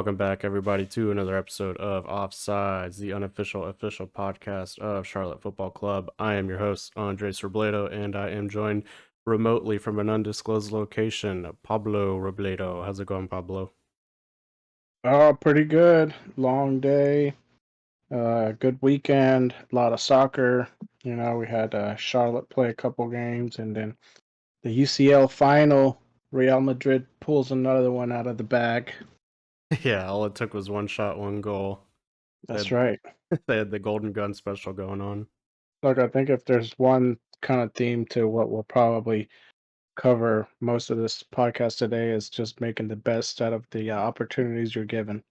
welcome back, everybody, to another episode of Offsides, the unofficial official podcast of Charlotte Football Club. I am your host, Andres Robledo, and I am joined remotely from an undisclosed location, Pablo Robledo. How's it going, Pablo? Oh, pretty good. Long day. Good weekend. A lot of soccer. We had Charlotte play a couple games, and then the UCL final. Real Madrid pulls another one out of the bag. Yeah, all it took was one shot, one goal. They That's had, right. they had the Golden Gun special going on. Look, I think if there's one kind of theme to what we'll probably cover most of this podcast today is just making the best out of the opportunities you're given.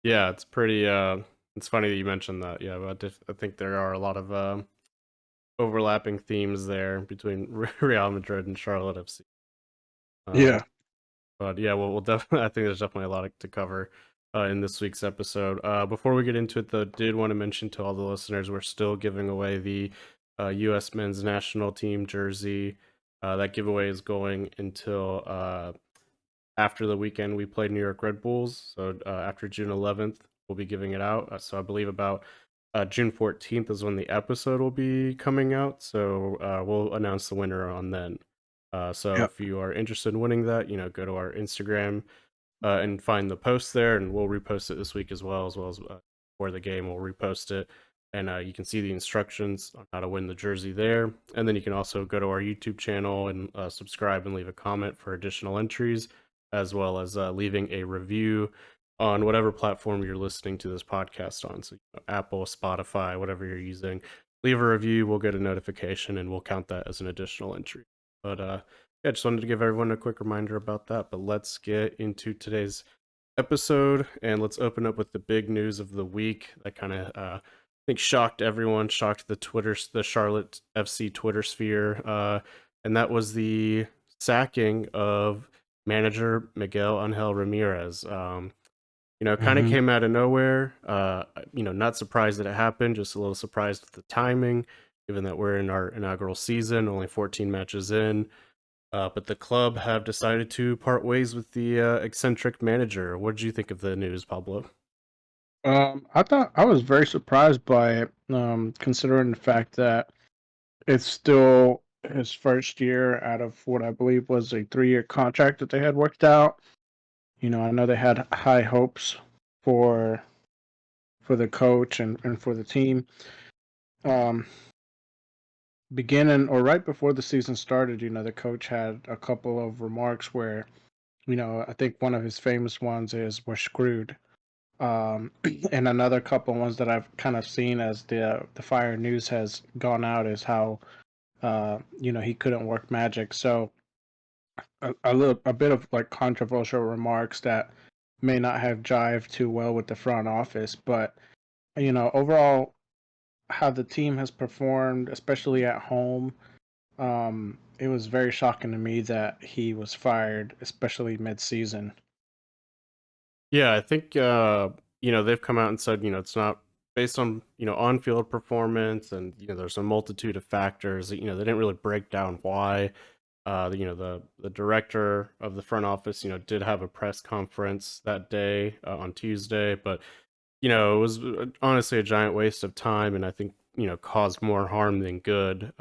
Yeah, it's funny that you mentioned that. Yeah, but I think there are a lot of overlapping themes there between Real Madrid and Charlotte FC. Um, Yeah. but yeah, we'll definitely. I think there's definitely a lot to cover in this week's episode. Before we get into it, though, did want to mention to all the listeners we're still giving away the U.S. Men's National Team jersey. That giveaway is going until after the weekend we played New York Red Bulls. So after June 11th, we'll be giving it out. So I believe about June 14th is when the episode will be coming out. So we'll announce the winner on then. So Yep. if you are interested in winning that, go to our Instagram and find the post there, and we'll repost it this week as well as for the game. We'll repost it, and you can see the instructions on how to win the jersey there. And then you can also go to our YouTube channel and subscribe and leave a comment for additional entries, as well as leaving a review on whatever platform you're listening to this podcast on. So Apple, Spotify, whatever you're using, leave a review. We'll get a notification, and we'll count that as an additional entry. But yeah, just wanted to give everyone a quick reminder about that. But let's get into today's episode, and let's open up with the big news of the week that kind of I think shocked everyone, shocked the Charlotte FC Twitter sphere, and that was the sacking of manager Miguel Angel Ramirez. Kind of Hmm. came out of nowhere. Not surprised that it happened, just a little surprised with the timing, given that we're in our inaugural season, only 14 matches in. But the club have decided to part ways with the eccentric manager. What did you think of the news, Pablo? I thought I was very surprised by it, considering the fact that it's still his first year out of what I believe was a 3-year contract that they had worked out. I know they had high hopes for the coach and for the team. Um, Beginning or right before the season started, the coach had a couple of remarks where, I think one of his famous ones is "We're screwed." And another couple ones that I've kind of seen as the Fire news has gone out is how he couldn't work magic. So a bit of like controversial remarks that may not have jived too well with the front office, but overall how the team has performed, especially at home, it was very shocking to me that he was fired, especially mid-season. Yeah, I think they've come out and said it's not based on on field performance, and there's a multitude of factors. That, they didn't really break down why. The director of the front office did have a press conference that day on Tuesday, but it was honestly a giant waste of time, and I think caused more harm than good.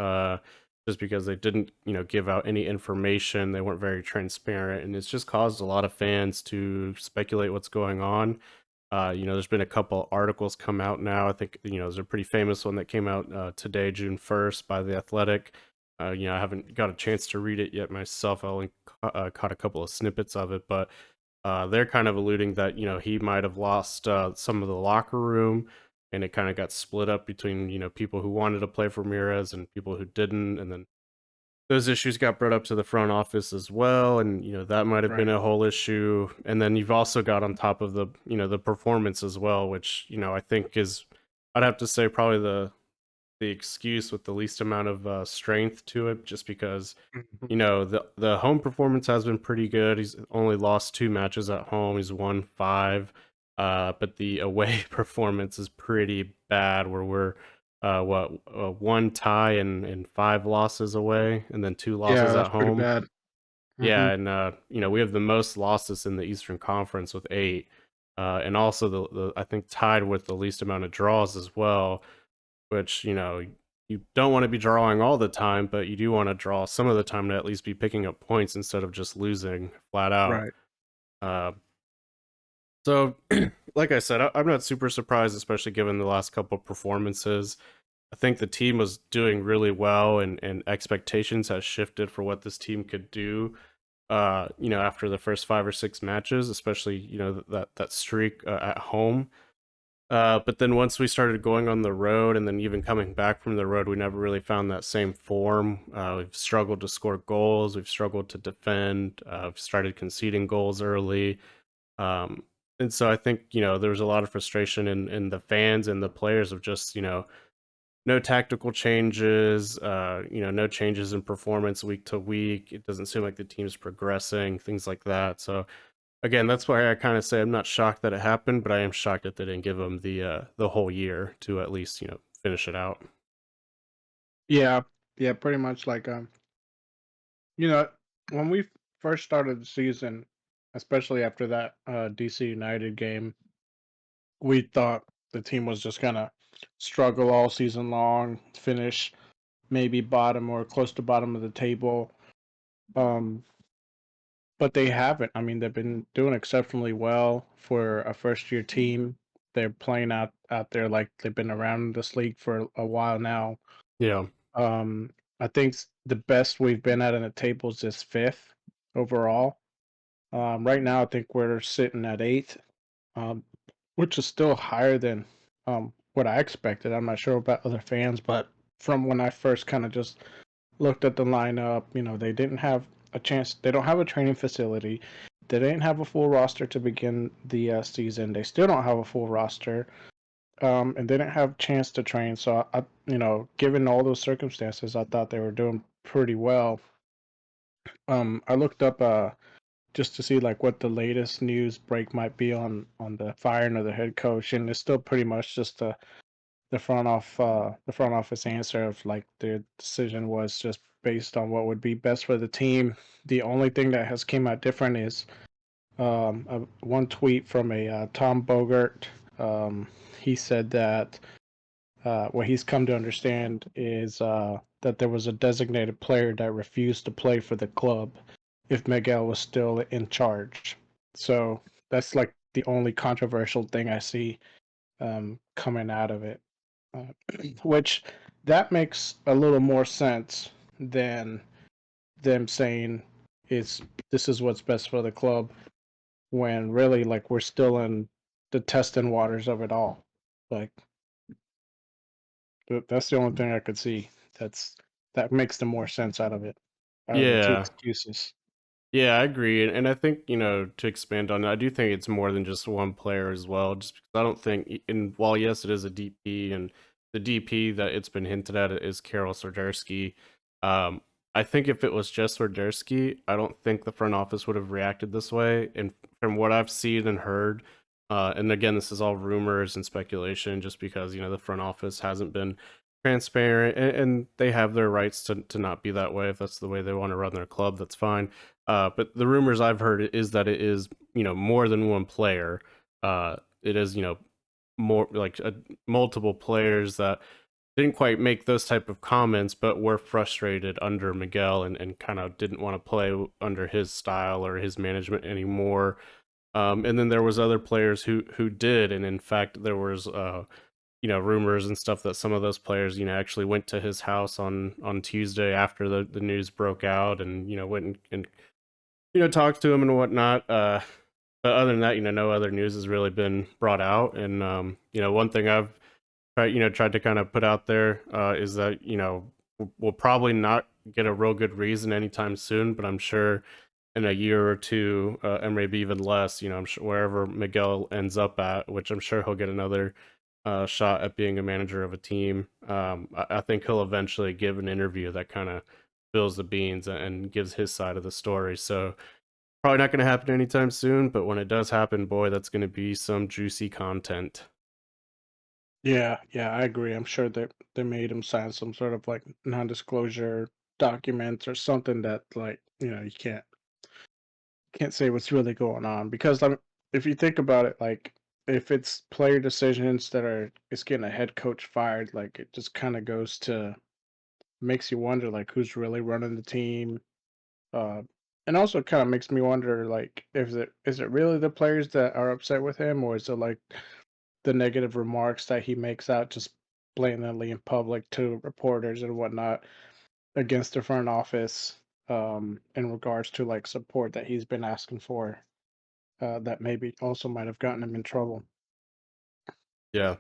Just because they didn't give out any information, they weren't very transparent, and it's just caused a lot of fans to speculate what's going on. There's been a couple articles come out now. I think there's a pretty famous one that came out today, June 1st, by the Athletic. I haven't got a chance to read it yet myself. I only caught a couple of snippets of it, but they're kind of alluding that he might have lost some of the locker room, and it kind of got split up between people who wanted to play for Ramirez and people who didn't, and then those issues got brought up to the front office as well, and that might have been Right. a whole issue. And then you've also got on top of the the performance as well, which I think is, I'd have to say, probably the excuse with the least amount of strength to it, just because Mhm. the home performance has been pretty good. He's only lost 2 matches at home. He's won 5. But the away performance is pretty bad, where we're one tie and 5 losses away, and then 2 losses Yeah, at that's pretty home. bad. Hmm. Yeah, and we have the most losses in the Eastern Conference with 8, and also the I think tied with the least amount of draws as well. Which you don't want to be drawing all the time, but you do want to draw some of the time to at least be picking up points instead of just losing flat out. Right. Uh, so, like I said, I'm not super surprised, especially given the last couple of performances. I think the team was doing really well, and expectations has shifted for what this team could do. After the first 5 or 6 matches, especially that streak at home. But then once we started going on the road, and then even coming back from the road, we never really found that same form. We've struggled to score goals. We've struggled to defend. We've started conceding goals early. Um, and so I think there was a lot of frustration in the fans and the players of just no tactical changes, no changes in performance week to week. It doesn't seem like the team's progressing, things like that. So again, that's why I kind of say I'm not shocked that it happened, but I am shocked that they didn't give him the whole year to at least finish it out. Yeah. Yeah. Pretty much like you know, when we first started the season, especially after that DC United game, we thought the team was just gonna struggle all season long, finish maybe bottom or close to bottom of the table. Um, but they haven't. I mean, they've been doing exceptionally well for a first year team. They're playing out there like they've been around this league for a while now. Yeah, Um, I think the best we've been at in the tables is fifth overall. Right now, I think we're sitting at eighth, um, which is still higher than what I expected. I'm not sure about other fans, but from when I first kind of just looked at the lineup, they didn't have a chance. They don't have a training facility. They didn't have a full roster to begin the season. They still don't have a full roster, and they didn't have a chance to train. So given all those circumstances, I thought they were doing pretty well. I looked up just to see like what the latest news break might be on the firing of the head coach, and it's still pretty much just the front office answer of like their decision was just based on what would be best for the team. The only thing that has came out different is one tweet from a Tom Bogart. He said that what he's come to understand is that there was a designated player that refused to play for the club if Miguel was still in charge. So that's like the only controversial thing I see coming out of it, uh, which that makes a little more sense than them saying it's this is what's best for the club when really like we're still in the testing waters of it all. Like that's the only thing I could see. That makes the more sense out of the two yeah, excuses. yeah. I agree, and I think to expand on that, I do think it's more than just one player as well. Just because I don't think, and while yes, it is a DP, and the DP that it's been hinted at is Karol Swiderski. Um, I think if it was just Swiderski, I don't think the front office would have reacted this way. And from what I've seen and heard, and again, this is all rumors and speculation, just because the front office hasn't been transparent, and they have their rights to not be that way. If that's the way they want to run their club, that's fine. But the rumors I've heard is that it is more than one player. It is more like multiple players that didn't quite make those type of comments, but were frustrated under Miguel, and kind of didn't want to play under his style or his management anymore. And then there was other players who did, and in fact there was rumors and stuff that some of those players actually went to his house on Tuesday after the news broke out, and went and talked to him and whatnot. But other than that, no other news has really been brought out. And one thing I've tried to kind of put out there is that we'll probably not get a real good reason anytime soon, but I'm sure in a year or two, and maybe even less, I'm sure wherever Miguel ends up at, which I'm sure he'll get another shot at being a manager of a team. I think he'll eventually give an interview that kind of spills the beans and gives his side of the story. So probably not going to happen anytime soon, but when it does happen, boy, that's going to be some juicy content. Yeah, yeah, I agree. I'm sure that they made him sign some sort of like non-disclosure documents or something that like you can't. can't say what's really going on because if you think about it, like if it's player decisions that are it's getting a head coach fired, like it just kind of goes to makes you wonder like who's really running the team. Uh, and also kind of makes me wonder like if it is it really the players that are upset with him, or is it like the negative remarks that he makes out just blatantly in public to reporters and whatnot against the front office in regards to like support that he's been asking for that maybe also might have gotten him in trouble. Yeah,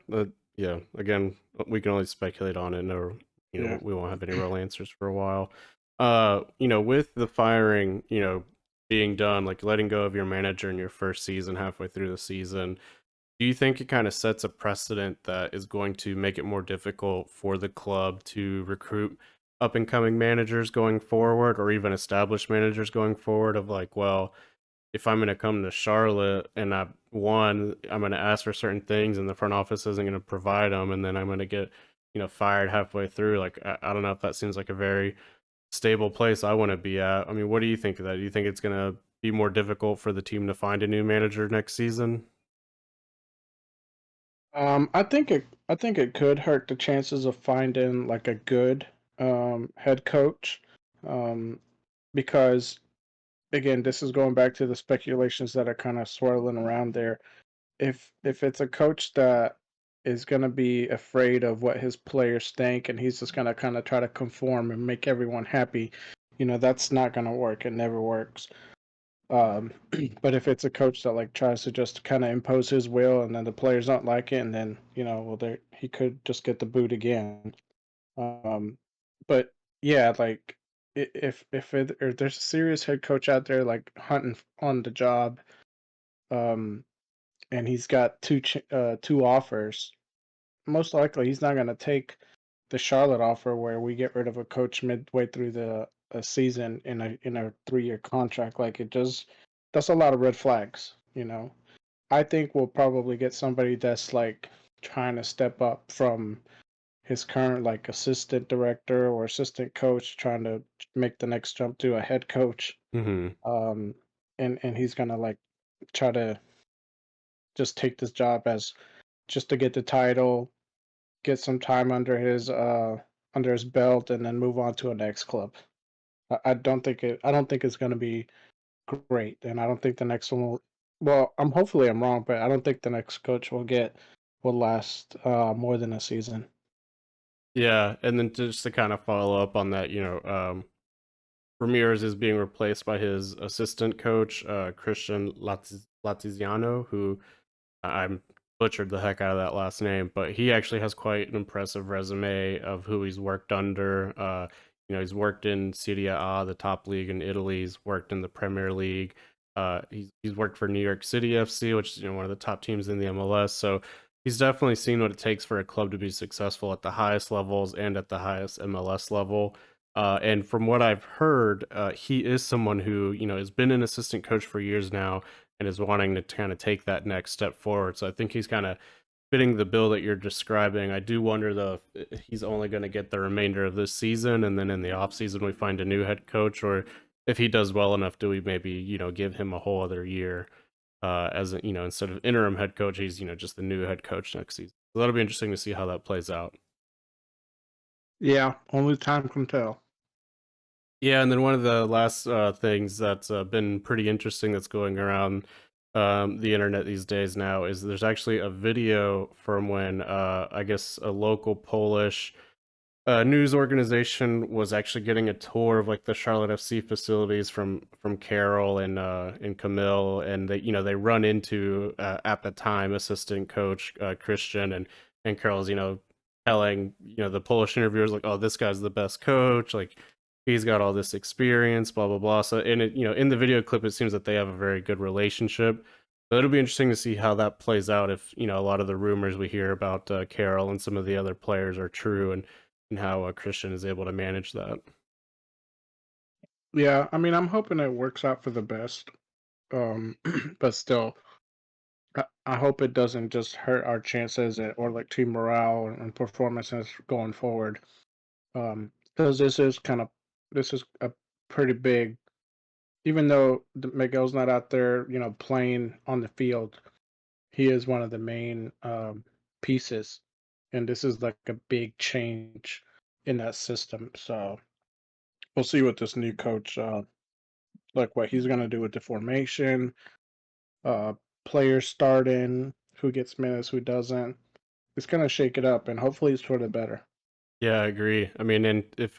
yeah. Again, we can only speculate on it, or Yeah. we won't have any real answers for a while. With the firing, being done, like letting go of your manager in your first season, halfway through the season, do you think it kind of sets a precedent that is going to make it more difficult for the club to recruit up and coming managers going forward, or even established managers going forward? Of like, well, if I'm gonna come to Charlotte and I'm gonna ask for certain things and the front office isn't gonna provide them, and then I'm gonna get, fired halfway through. Like, I don't know if that seems like a very stable place I want to be at. I mean, what do you think of that? Do you think it's gonna be more difficult for the team to find a new manager next season? I think it could hurt the chances of finding like a good head coach, um, because again, this is going back to the speculations that are kind of swirling around there. If it's a coach that is going to be afraid of what his players think and he's just going to kind of try to conform and make everyone happy, that's not going to work. It never works. Um, but if it's a coach that like tries to just kind of impose his will and then the players don't like it, and then well, there he could just get the boot again. Um, but yeah, like if there's a serious head coach out there like hunting on the job, um, and he's got two offers, most likely he's not going to take the Charlotte offer where we get rid of a coach midway through the a season in a 3-year contract. Like it just that's a lot of red flags. I think we'll probably get somebody that's like trying to step up from his current like assistant director or assistant coach, trying to make the next jump to a head coach. Hmm. Um, and he's gonna like try to just take this job as just to get the title, get some time under his belt, and then move on to a next club. I don't think it's gonna be great, and I don't think the next one will. Well, hopefully I'm wrong, but I don't think the next coach will last more than a season. Yeah, and then just to kind of follow up on that, Ramirez is being replaced by his assistant coach, Christian Latiziano, who I'm butchered the heck out of that last name, but he actually has quite an impressive resume of who he's worked under. He's worked in Serie A, the top league in Italy. He's worked in the Premier League. He's worked for New York City FC, which is one of the top teams in the MLS. So he's definitely seen what it takes for a club to be successful at the highest levels and at the highest MLS level. And from what I've heard, he is someone who has been an assistant coach for years now and is wanting to kind of take that next step forward. So I think he's kind of fitting the bill that you're describing. I do wonder though if he's only going to get the remainder of this season, and then in the off season we find a new head coach, or if he does well enough, do we maybe give him a whole other year as a, instead of interim head coach, he's just the new head coach next season. So that'll be interesting to see how that plays out. Yeah, only time can tell. Yeah, and then one of the last things that's been pretty interesting that's going around the internet these days now is there's actually a video from when I guess a local Polish news organization was actually getting a tour of like the Charlotte FC facilities from Carol and Camille, and they run into at the time assistant coach Christian and Carol's telling the Polish interviewers like, oh, this guy's the best coach, like he's got all this experience, blah blah blah. So in it, in the video clip, it seems that they have a very good relationship. So it'll be interesting to see how that plays out if a lot of the rumors we hear about Carroll and some of the other players are true, and how Christian is able to manage that. Yeah, I mean, I'm hoping it works out for the best. Um, but still, I hope it doesn't just hurt our chances or like team morale and performances going forward. Because this is a pretty big even though Miguel's not out there, playing on the field, he is one of the main pieces, and this is like a big change in that system. So we'll see what this new coach, like what he's gonna do with the formation, uh, players starting, who gets minutes, who doesn't. It's gonna shake it up, and hopefully it's for the better. Yeah, I agree. I mean, and if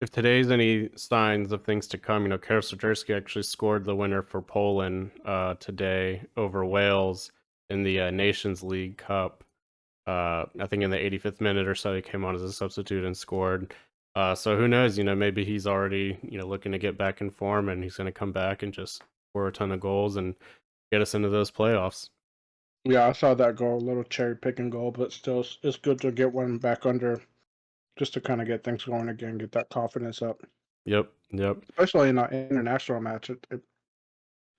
today's any signs of things to come, Karol Swiderski actually scored the winner for Poland today over Wales in the Nations League Cup. I think in the 85th minute or so, he came on as a substitute and scored. So who knows? Maybe he's already looking to get back in form, and he's going to come back and just score a ton of goals and get us into those playoffs. Yeah, I saw that goal, a little cherry picking goal, but still, it's good to get one back under just to kind of get things going again, get that confidence up. Yep, yep. Especially in an international match,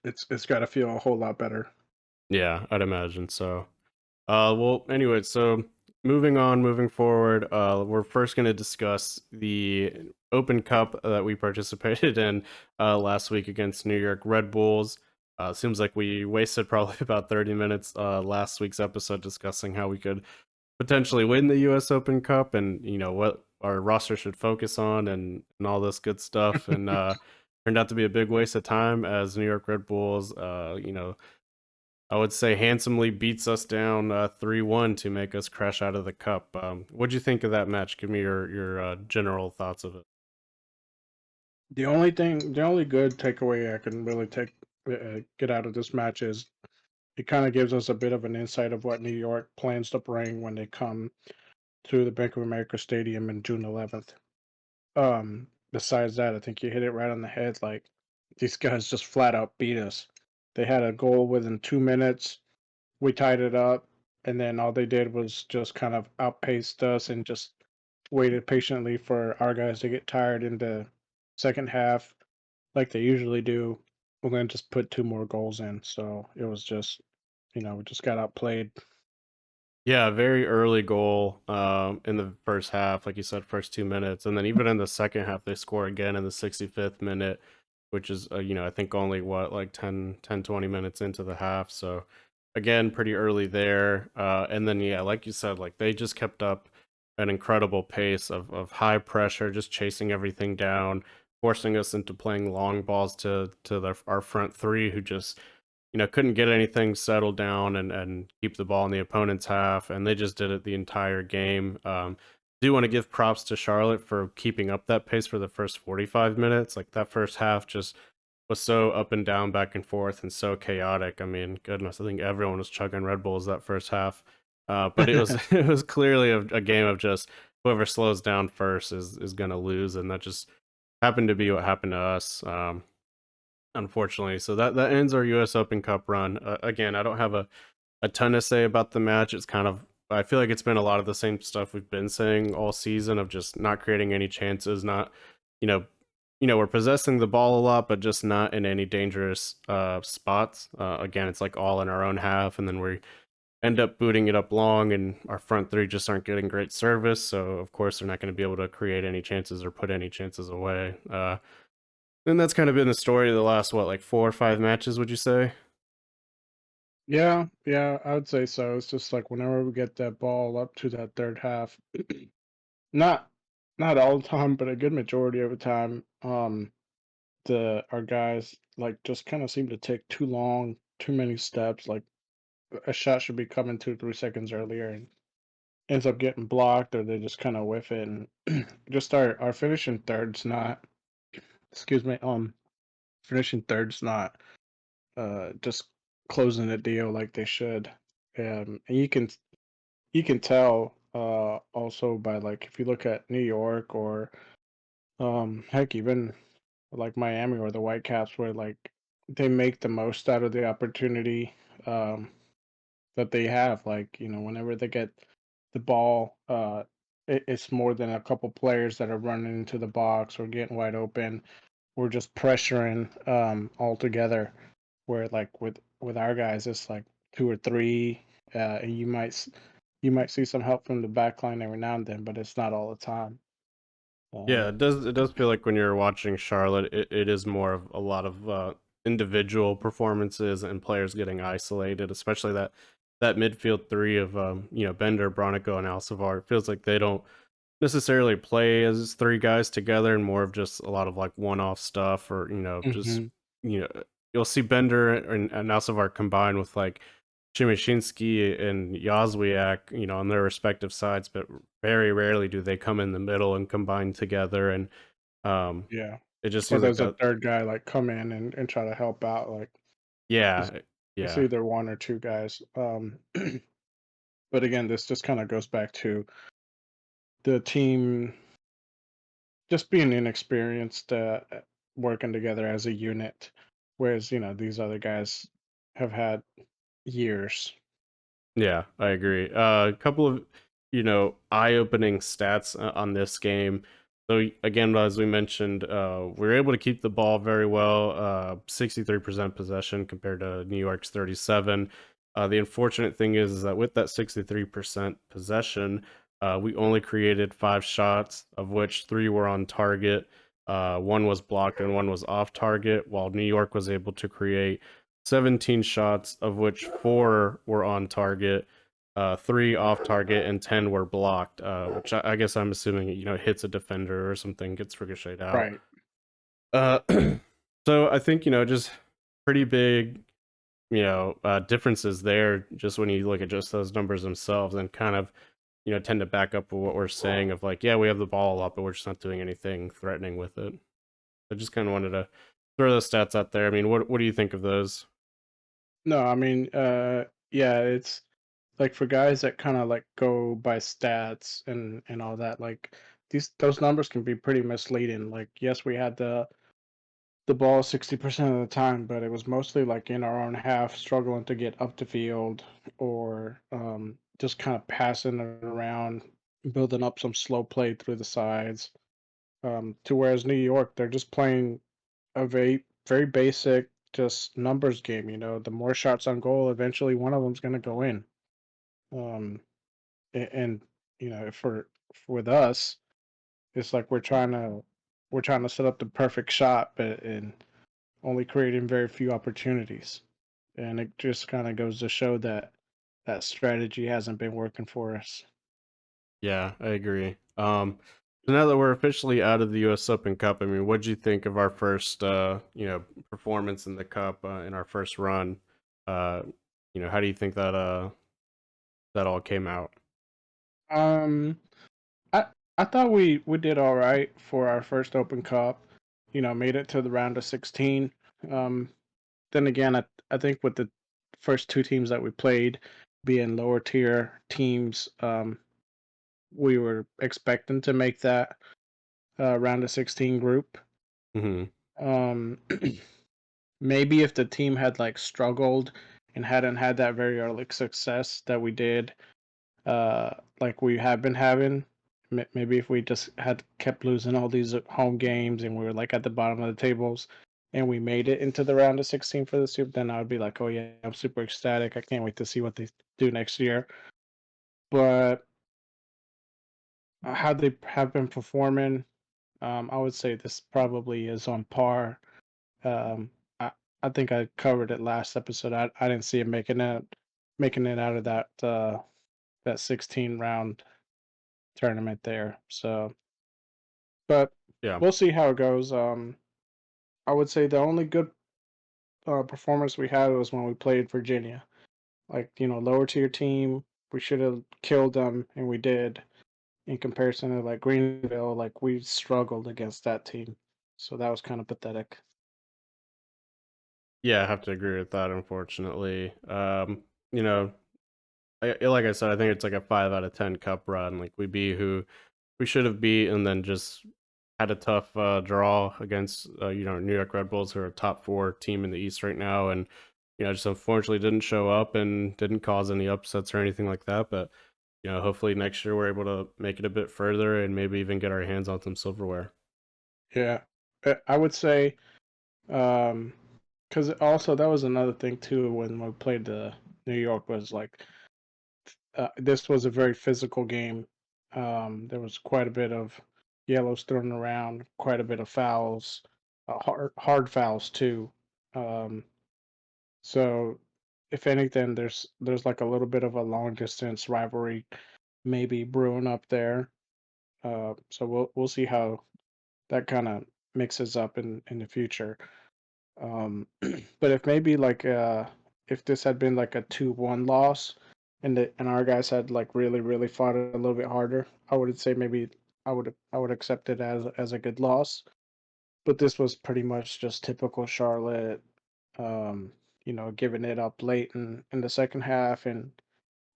it's got to feel a whole lot better. Yeah, I'd imagine so. Well, anyway, so moving forward, we're first going to discuss the Open Cup that we participated in last week against New York Red Bulls. Seems like we wasted probably about 30 minutes last week's episode discussing how we could potentially win the U.S. Open Cup and what our roster should focus on and all this good stuff. And turned out to be a big waste of time as New York Red Bulls, I would say handsomely beats us down 3-1 to make us crash out of the cup. What'd you think of that match? Give me your general thoughts of it. The only good takeaway I can really get out of this match is it kind of gives us a bit of an insight of what New York plans to bring when they come to the Bank of America Stadium in June 11th. Besides that, I think you hit it right on the head. Like these guys just flat out beat us. They had a goal within 2 minutes. We tied it up, and then all they did was just kind of outpaced us and just waited patiently for our guys to get tired in the second half, like they usually do, and then just put two more goals in. So it was just, we just got outplayed. Yeah, very early goal in the first half, like you said, first 2 minutes, and then even in the second half, they score again in the 65th minute, which is I think only what like 20 minutes into the half. So again, pretty early there, and then yeah, like you said, like they just kept up an incredible pace of high pressure, just chasing everything down, forcing us into playing long balls to our front three, who just couldn't get anything settled down and keep the ball in the opponent's half, and they just did it the entire game. Do want to give props to Charlotte for keeping up that pace for the first 45 minutes. Like that first half just was so up and down, back and forth, and so chaotic. I mean, goodness, I think everyone was chugging Red Bulls that first half. But it was it was clearly a game of just whoever slows down first is going to lose, and that just happened to be what happened to us. Unfortunately. So that ends our US Open Cup run. Again, I don't have a ton to say about the match. It's kind of I feel like it's been a lot of the same stuff we've been saying all season of just not creating any chances, not you know we're possessing the ball a lot, but just not in any dangerous spots. Again, it's like all in our own half, and then we end up booting it up long, and our front three just aren't getting great service. So of course they're not going to be able to create any chances or put any chances away. And that's kind of been the story of the last what, like 4 or 5 matches, would you say? Yeah, yeah, I would say so. It's just like whenever we get that ball up to that third half, not not all the time, but a good majority of the time, the our guys like just kind of seem to take too long, too many steps. Like a shot should be coming 2, 3 seconds earlier and ends up getting blocked, or they just kind of whiff it. And just our finishing third's not, excuse me, finishing third's not just closing the deal like they should. And you can tell also by like if you look at New York or heck even like Miami or the Whitecaps where like they make the most out of the opportunity um that they have. Like, whenever they get the ball, it's more than a couple players that are running into the box or getting wide open. We're just pressuring all together. Where like with our guys, it's like two or three, and you might see some help from the back line every now and then, but it's not all the time. Yeah, Um, it does feel like when you're watching Charlotte, it is more of a lot of individual performances and players getting isolated, especially that midfield three of Bender, Bronico, and Alcivar. It feels like they don't necessarily play as three guys together and more of just a lot of like one-off stuff or just mhm. you know you'll see Bender and Alcivar combine with like Chimichinski and Yazwiak, on their respective sides, but very rarely do they come in the middle and combine together. And um, Yeah. it just Or seems like there's a that. third guy like come in and try to help out. Like it's Yeah, it's yeah, either one or two guys. But again, this just kind of goes back to the team just being inexperienced, working together as a unit, whereas these other guys have had years. yeah. I agree. A couple of eye-opening stats on this game. So again, as we mentioned, we were able to keep the ball very well. 63% possession compared to New York's 37. The unfortunate thing is that with that 63% possession, we only created 5 shots, of which 3 were on target. One was blocked and one was off target, while New York was able to create 17 shots, of which 4 were on target, 3 off target, and 10 were blocked. Which I guess I'm assuming hits a defender or something, gets ricocheted out. Right. Uh, so I think just pretty big differences there. Just when you look at just those numbers themselves, and kind of tend to back up what we're saying of like, yeah, we have the ball a lot, but we're just not doing anything threatening with it. I just kind of wanted to throw those stats out there. I mean, what do you think of those? No, I mean, yeah, it's like for guys that kind of like go by stats and all that, like those numbers can be pretty misleading. Like, yes, we had the ball 60% of the time, but it was mostly like in our own half, struggling to get up the field or just kind of passing it around, building up some slow play through the sides. To whereas New York, they're just playing a very basic, just numbers game. The more shots on goal, eventually one of them's going to go in. Um, and for with us, it's like we're trying to set up the perfect shot, but and only creating very few opportunities. And it just kind of goes to show that that strategy hasn't been working for us. Yeah, I agree. So now that we're officially out of the U.S. Open Cup, I mean, what would you think of our first, performance in the cup in our first run? Uh, how do you think that that all came out? Um, I I thought we did all right for our first Open Cup. Made it to the round of 16. Um, then again, I think with the first two teams that we played being lower tier teams, we were expecting to make that round of 16 group. Hmm. Um, maybe if the team had like struggled and hadn't had that very early success that we did, like we have been having, maybe if we just had kept losing all these home games and we were like at the bottom of the tables and we made it into the round of 16 for the Super, then I would be like, oh yeah, I'm super ecstatic. I can't wait to see what they do next year. But how they have been performing, I would say this probably is on par. Um, I I think I covered it last episode. I didn't see it making it out of that 16 round tournament there. So, but Yeah, we'll see how it goes. I would say the only good performance we had was when we played Virginia. Like lower tier team, we should have killed them, and we did. In comparison to like Greenville, like we struggled against that team, so that was kind of pathetic. yeah, I have to agree with that. Unfortunately, you know, like I said, I think it's like a 5 out of 10 cup run. Like we beat who we should have beat, and then just had a tough draw against New York Red Bulls, who are a top 4 team in the East right now, and just unfortunately didn't show up and didn't cause any upsets or anything like that. But hopefully next year we're able to make it a bit further and maybe even get our hands on some silverware. Yeah, I would say, because also that was another thing too when we played the New York was like this was a very physical game. There was quite a bit of yellows thrown around, quite a bit of fouls, hard fouls too. Um, so if anything, there's like a little bit of a long distance rivalry maybe brewing up there. So we'll see how that kind of mixes up in the future. But if maybe like if this had been like a 2-1 loss and our guys had like really fought it a little bit harder, I would say maybe I would accept it as a good loss. But this was pretty much just typical Charlotte, um, giving it up late in the second half and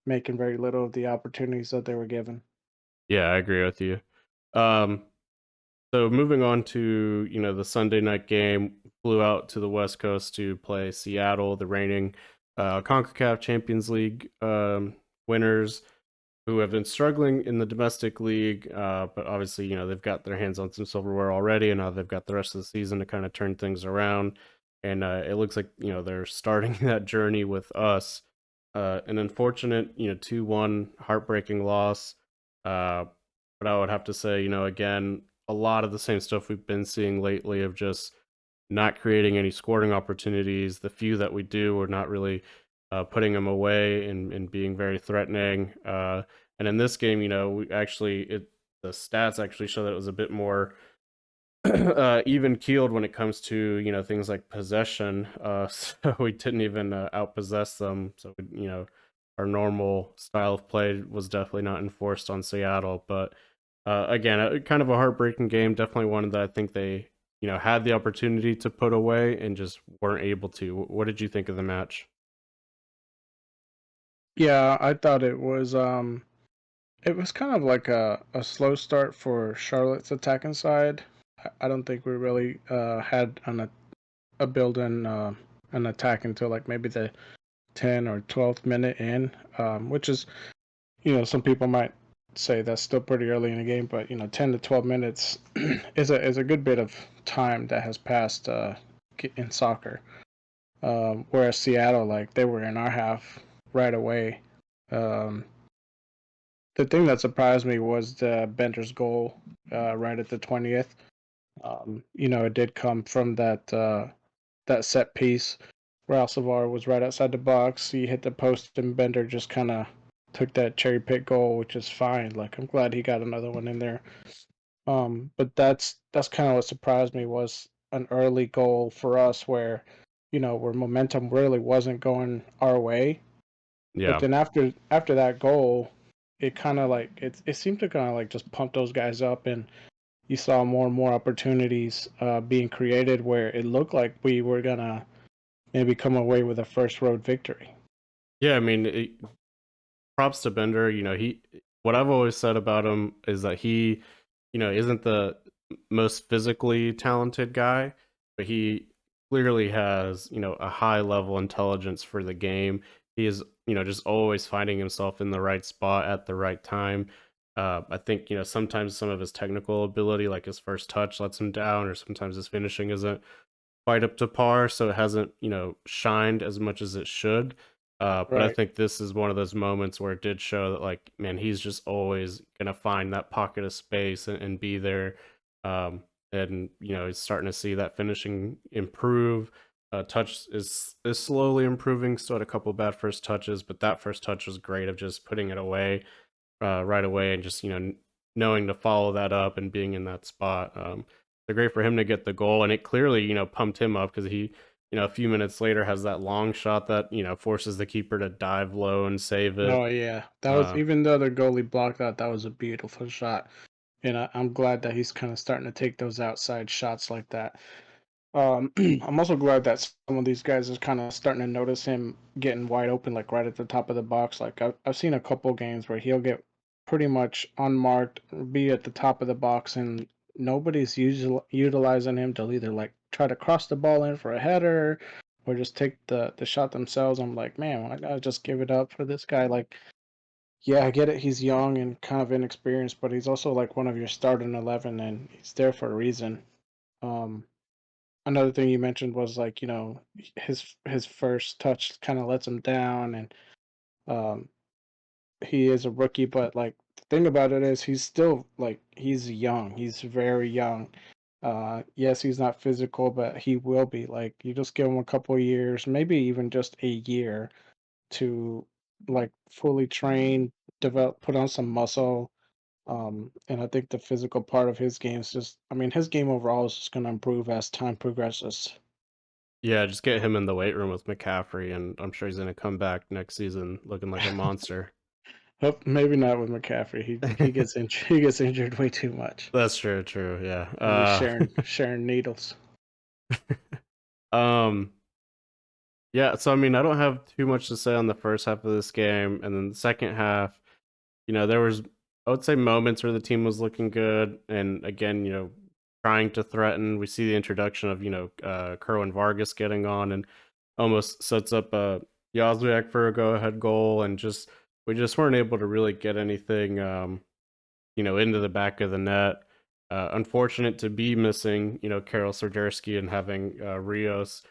making very little of the opportunities that they were given. Yeah, I agree with you. Um, so moving on to, the Sunday night game, flew out to the West Coast to play Seattle, the reigning CONCACAF Champions League winners, who have been struggling in the domestic league, but obviously, they've got their hands on some silverware already, and now they've got the rest of the season to kind of turn things around. And it looks like they're starting that journey with us. An unfortunate 2-1 heartbreaking loss. Uh, but I would have to say, again, a lot of the same stuff we've been seeing lately of just not creating any scoring opportunities. The few that we do, we're not really putting them away and being very threatening. And in this game, we actually the stats actually show that it was a bit more even keeled when it comes to things like possession. So we didn't even outpossess them. So our normal style of play was definitely not enforced on Seattle. But again, kind of a heartbreaking game. Definitely one that I think they had the opportunity to put away and just weren't able to. What did you think of the match? Yeah, I thought it was kind of like a slow start for Charlotte's attacking side. I don't think we really had a build in an attack until like maybe the 10 or 12th minute in, which is, some people might say that's still pretty early in the game, but 10 to 12 minutes is a good bit of time that has passed in soccer. Whereas Seattle, like they were in our half right away. Um, the thing that surprised me was the Bender's goal right at the 20th. It did come from that set piece where Alcivar was right outside the box. He hit the post, and Bender just kind of took that cherry pick goal, which is fine. Like I'm glad he got another one in there. But that's kind of what surprised me was an early goal for us where momentum really wasn't going our way. But Yeah. then after that goal, it kind of like it seemed to kind of like just pump those guys up, and you saw more and more opportunities being created where it looked like we were gonna maybe come away with a first road victory. Yeah, I mean, props to Bender. He what I've always said about him is that he, isn't the most physically talented guy, but he clearly has, a high level intelligence for the game. He is, just always finding himself in the right spot at the right time. I think, sometimes some of his technical ability, like his first touch, lets him down, or sometimes his finishing isn't quite up to par, so it hasn't, shined as much as it should. But I Right. think this is one of those moments where it did show that, like, man, he's just always gonna find that pocket of space and be there. And he's starting to see that finishing improve. Touch is slowly improving. Still had a couple bad first touches, but that first touch was great of just putting it away right away and just knowing to follow that up and being in that spot. So great for him to get the goal, and it clearly pumped him up because he a few minutes later has that long shot that forces the keeper to dive low and save it. Oh yeah, that was Uh, even though the goalie blocked that. That was a beautiful shot, and I'm glad that he's kind of starting to take those outside shots like that. I'm also glad that some of these guys are kind of starting to notice him getting wide open, like right at the top of the box. Like I've seen a couple games where he'll get pretty much unmarked, be at the top of the box, and nobody's utilizing him to either like try to cross the ball in for a header or just take the shot themselves. I'm like, man, I gotta just give it up for this guy. Like, yeah, I get it. He's young and kind of inexperienced, but he's also like one of your starting 11, and he's there for a reason. Um, Another thing you mentioned was like his first touch kind of lets him down, and um he is a rookie, but like thing about it is he's still like he's young. He's very young. Yes, he's not physical, but he will be. Like you just give him a couple of years, maybe even just a year to like fully train, develop, put on some muscle. And I think the physical part of his game is just, I mean, his game overall is just going to improve as time progresses. Yeah, just get him in the weight room with McCaffrey, and I'm sure he's gonna come back next season looking like a monster. Hope maybe not with McCaffrey. He gets injured. He gets injured way too much. That's true, yeah. He'll be sharing needles. Um, yeah, so I mean, I don't have too much to say on the first half of this game, and then the second half, there was, I would say, moments where the team was looking good, and again, trying to threaten. We see the introduction of Kerwin Vargas getting on and almost sets up Yazwiak for a go-ahead goal, and just we just weren't able to really get anything, into the back of the net. Unfortunate to be missing, Karol Swiderski and having Rios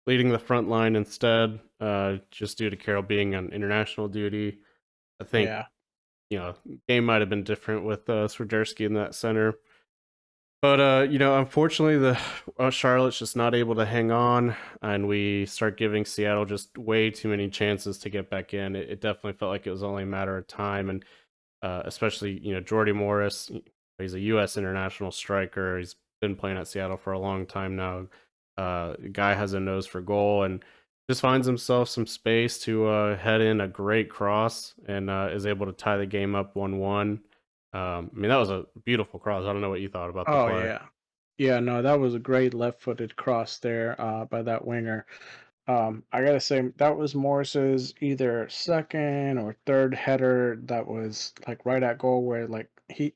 leading the front line instead, just due to Carol being on international duty. I think, Yeah. game might have been different with Swiderski in that center. But unfortunately, the Charlotte's just not able to hang on, and we start giving Seattle just way too many chances to get back in. It definitely felt like it was only a matter of time, and especially Jordy Morris. He's a U.S. international striker. He's been playing at Seattle for a long time now. The guy has a nose for goal and just finds himself some space to head in a great cross and is able to tie the game up 1-1. I mean, that was a beautiful cross. I don't know what you thought about the Oh play. yeah. Yeah, no, that was a great left-footed cross there by that winger. I gotta say that was Morris's either second or third header that was like right at goal where like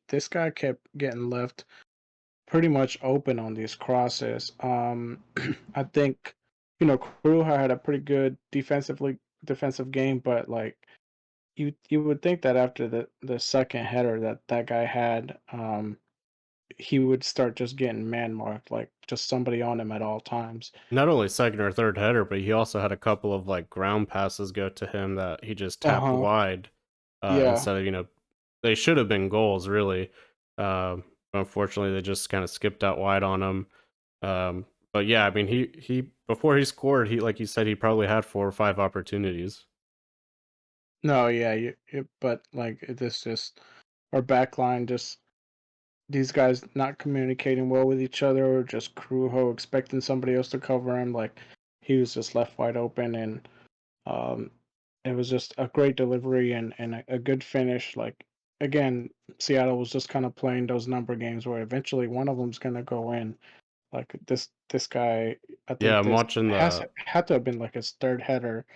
this guy kept getting left pretty much open on these crosses. I think Kruha had a pretty good defensive game, but like you would think that after the second header that guy had, he would start just getting man marked, like just somebody on him at all times. Not only second or third header, but he also had a couple of like ground passes go to him that he just Uh tapped huh. wide Yeah. instead of they should have been goals really. Unfortunately, they just kind of skipped out wide on him. But yeah, I mean, he before he scored, he like you said, he probably had 4 or 5 opportunities. No, yeah, but like this just our back line just these guys not communicating well with each other or just Crujo expecting somebody else to cover him. Like he was just left wide open and um it was just a great delivery and a good finish. Like again, Seattle was just kind of playing those number games where eventually one of them's gonna go in. Like this guy, I Yeah, think I'm this watching has the had to have been like his third header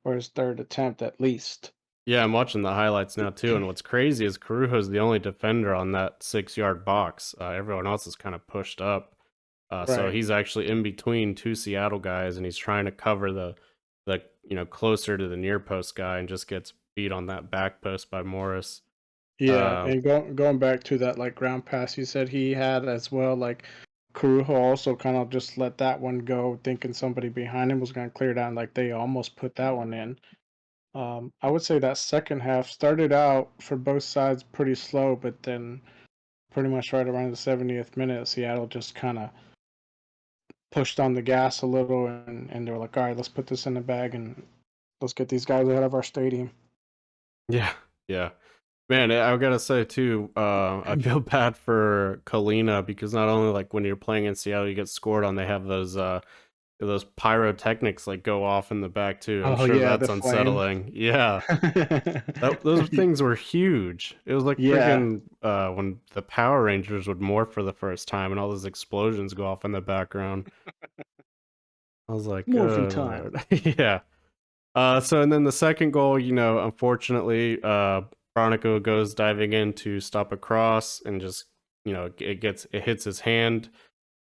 or his third attempt at least. Yeah, I'm watching the highlights now too, and what's crazy is Carujo's the only defender on that 6-yard box. Everyone else is kind of pushed up, so Right. he's actually in between 2 Seattle guys, and he's trying to cover the closer to the near post guy, and just gets beat on that back post by Morris. Yeah, Uh, and going back to that like ground pass you said he had as well, like Carujo also kind of just let that one go, thinking somebody behind him was going to clear down. Like they almost put that one in. I would say that second half started out for both sides pretty slow, but then pretty much right around the 70th minute, Seattle just kind of pushed on the gas a little, and they were like, all right, let's put this in the bag and let's get these guys out of our stadium. yeah, yeah. Man, I gotta say too, I feel bad for Kalina because not only like when you're playing in Seattle, you get scored on, they have those pyrotechnics like go off in the back too. I'm Oh sure yeah, that's the flame. unsettling. Yeah. Those things were huge. It was like Yeah, freaking when the Power Rangers would morph for the first time and all those explosions go off in the background. I was like, morphing "Good time. lord." Yeah. So and then the second goal, unfortunately, Bronico goes diving in to stop a cross and just, it hits his hand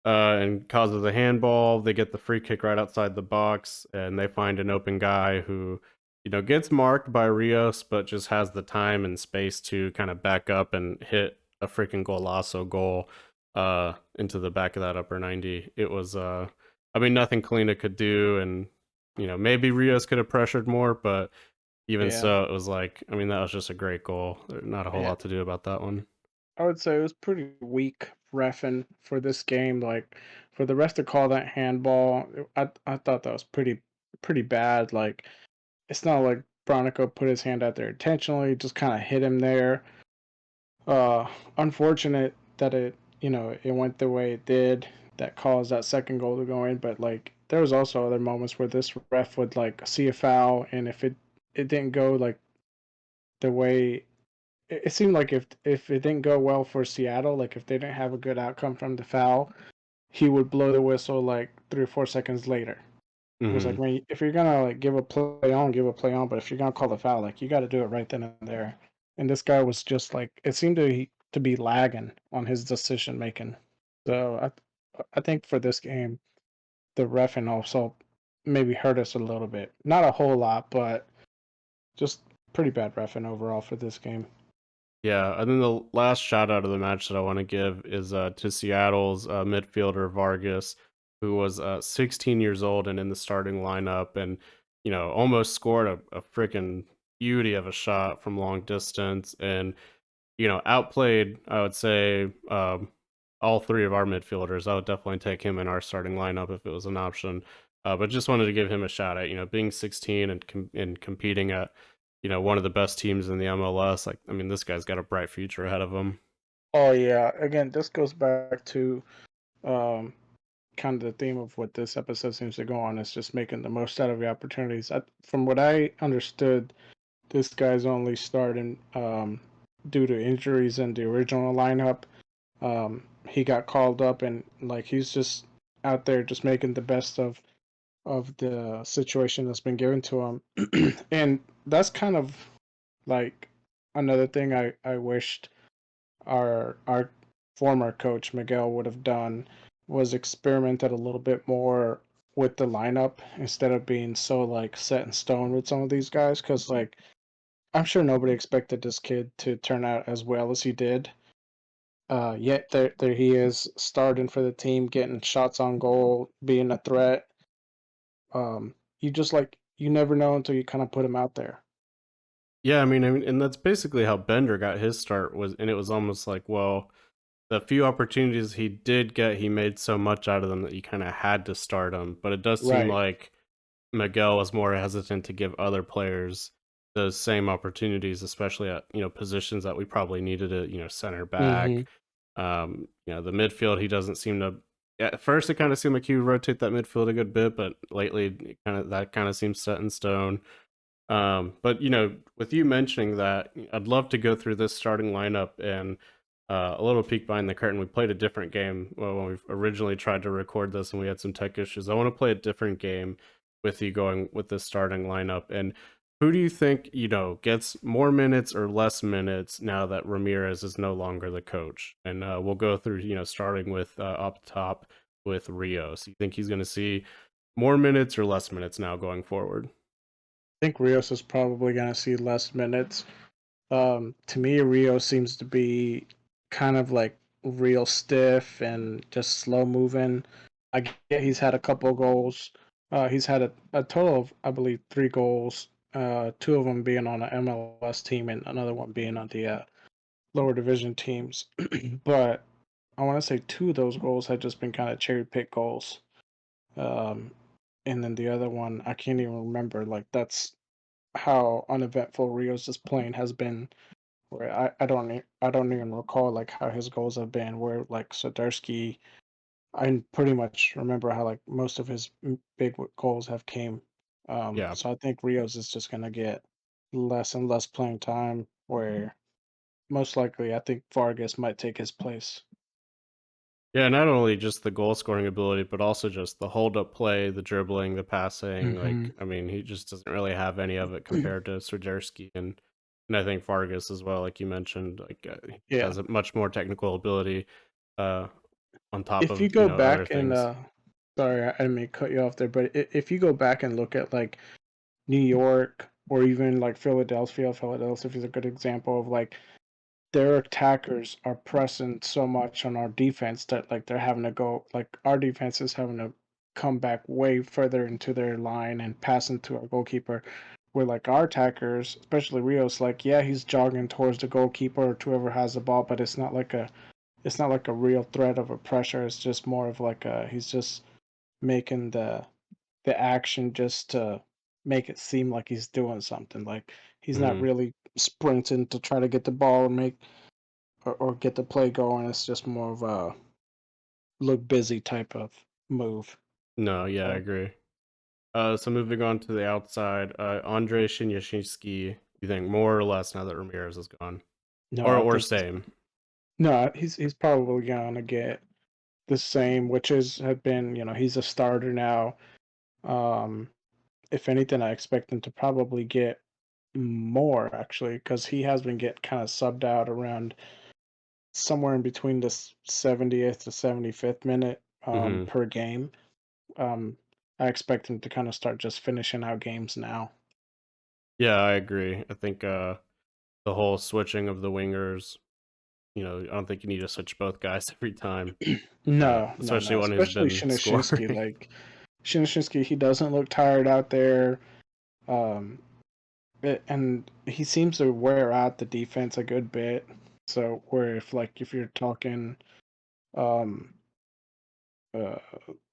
and causes a handball. They get the free kick right outside the box, and they find an open guy who, gets marked by Rios, but just has the time and space to kind of back up and hit a freaking golazo goal into the back of that upper 90. It was, I mean, nothing Kalina could do, and maybe Rios could have pressured more, but even Yeah, so, it was like, I mean, that was just a great goal. Not a whole yeah. lot to do about that one. I would say it was pretty weak reffing for this game. Like for the rest to call that handball, I thought that was pretty bad. Like it's not like Bronico put his hand out there intentionally, just kind of hit him there. Uh, Unfortunate that it went the way it did that caused that second goal to go in. But like there was also other moments where this ref would like see a foul, and if it didn't go like the way it seemed like if it didn't go well for Seattle, like if they didn't have a good outcome from the foul, he would blow the whistle like 3 or 4 seconds later. It was like, Hmm. man, if you're gonna like give a play on, give a play on, but if you're gonna call the foul, like you got to do it right then and there. And this guy was just like, it seemed to be lagging on his decision making. So I think for this game, the refing also maybe hurt us a little bit. Not a whole lot, but just pretty bad refing overall for this game. Yeah, and then the last shout out of the match that I want to give is to Seattle's midfielder Vargas, who was 16 years old and in the starting lineup, and almost scored a freaking beauty of a shot from long distance, and outplayed, I would say, all three of our midfielders. I would definitely take him in our starting lineup if it was an option. But just wanted to give him a shout out. Being 16 and competing at one of the best teams in the MLS. Like, I mean, this guy's got a bright future ahead of him. Oh yeah, again, this goes back to um, kind of the theme of what this episode seems to go on is just making the most out of the opportunities. From what I understood, this guy's only starting due to injuries in the original lineup. He got called up and like he's just out there just making the best of the situation that's been given to him. And that's kind of like another thing I wished our former coach Miguel would have done was experimented a little bit more with the lineup instead of being so like set in stone with some of these guys because like I'm sure nobody expected this kid to turn out as well as he did. Yet there he is starting for the team, getting shots on goal, being a threat. You just like you never know until you kind of put him out there. Yeah, I mean, and that's basically how Bender got his start was, and it was almost like, well, the few opportunities he did get, he made so much out of them that you kind of had to start him. But it does seem Right. like Miguel was more hesitant to give other players those same opportunities, especially at positions that we probably needed it. Center Mm-hmm. back, the midfield. He doesn't seem to. At first, it kind of seemed like he would rotate that midfield a good bit, but lately, that kind of seems set in stone. But with you mentioning that, I'd love to go through this starting lineup and a little peek behind the curtain. We played a different game when we originally tried to record this, and we had some tech issues. I want to play a different game with you going with this starting lineup. And who do you think gets more minutes or less minutes now that Ramirez is no longer the coach? And we'll go through starting with up top with Rios. You think he's going to see more minutes or less minutes now going forward? I think Rios is probably going to see less minutes. To me, Rio seems to be kind of like real stiff and just slow moving. I get he's had a couple goals. He's had a total of, I believe, 3 goals. Two of them being on an MLS team and another one being on the lower division teams. But I want to say two of those goals had just been kind of cherry pick goals. Um, and then the other one, I can't even remember. Like that's how uneventful Rio's playing has been where I don't even recall like how his goals have been. Where like Soderski, I pretty much remember how like most of his big goals have came. Yeah. So I think Rios is just gonna get less and less playing time. Where most likely I think Vargas might take his place. Yeah, not only just the goal scoring ability, but also just the hold up play, the dribbling, the passing. Hmm. Like, I mean, he just doesn't really have any of it compared to Serderski and I think Vargas as well. Like you mentioned, like he Yeah. has a much more technical ability uh, on top If you of go other back and things. sorry, I didn't mean to cut you off there, but if you go back and look at like New York or even like Philadelphia is a good example of like their attackers are pressing so much on our defense that like they're having to go like our defense is having to come back way further into their line and pass into our goalkeeper. with like our attackers, especially Rios, like yeah, he's jogging towards the goalkeeper or to whoever has the ball, but it's not like a real threat of a pressure. It's just more of like a he's just making the action just to make it seem like he's doing something. Like he's not Hmm. really sprinting to try to get the ball and make or get the play going. It's just more of a look busy type of move. No, yeah, I So agree. So moving on to the outside, Andre Shinyashinsky, you think more or less now that Ramirez is gone, no, or I or think same? no, he's probably gonna get the same, which is had been he's a starter now. Um, if anything, I expect him to probably get more actually because he has been getting kind of subbed out around somewhere in between the 70th to 75th minute Hmm. per game. Um, I expect him to kind of start just finishing out games now. Yeah, I agree. I think the whole switching of the wingers, I don't think you need to switch both guys every time, No, no, especially no. one who's Especially been Shinishinsky. scoring. Like Shinishinsky, he doesn't look tired out there. Um, and he seems to wear out the defense a good bit. So where if you're talking um uh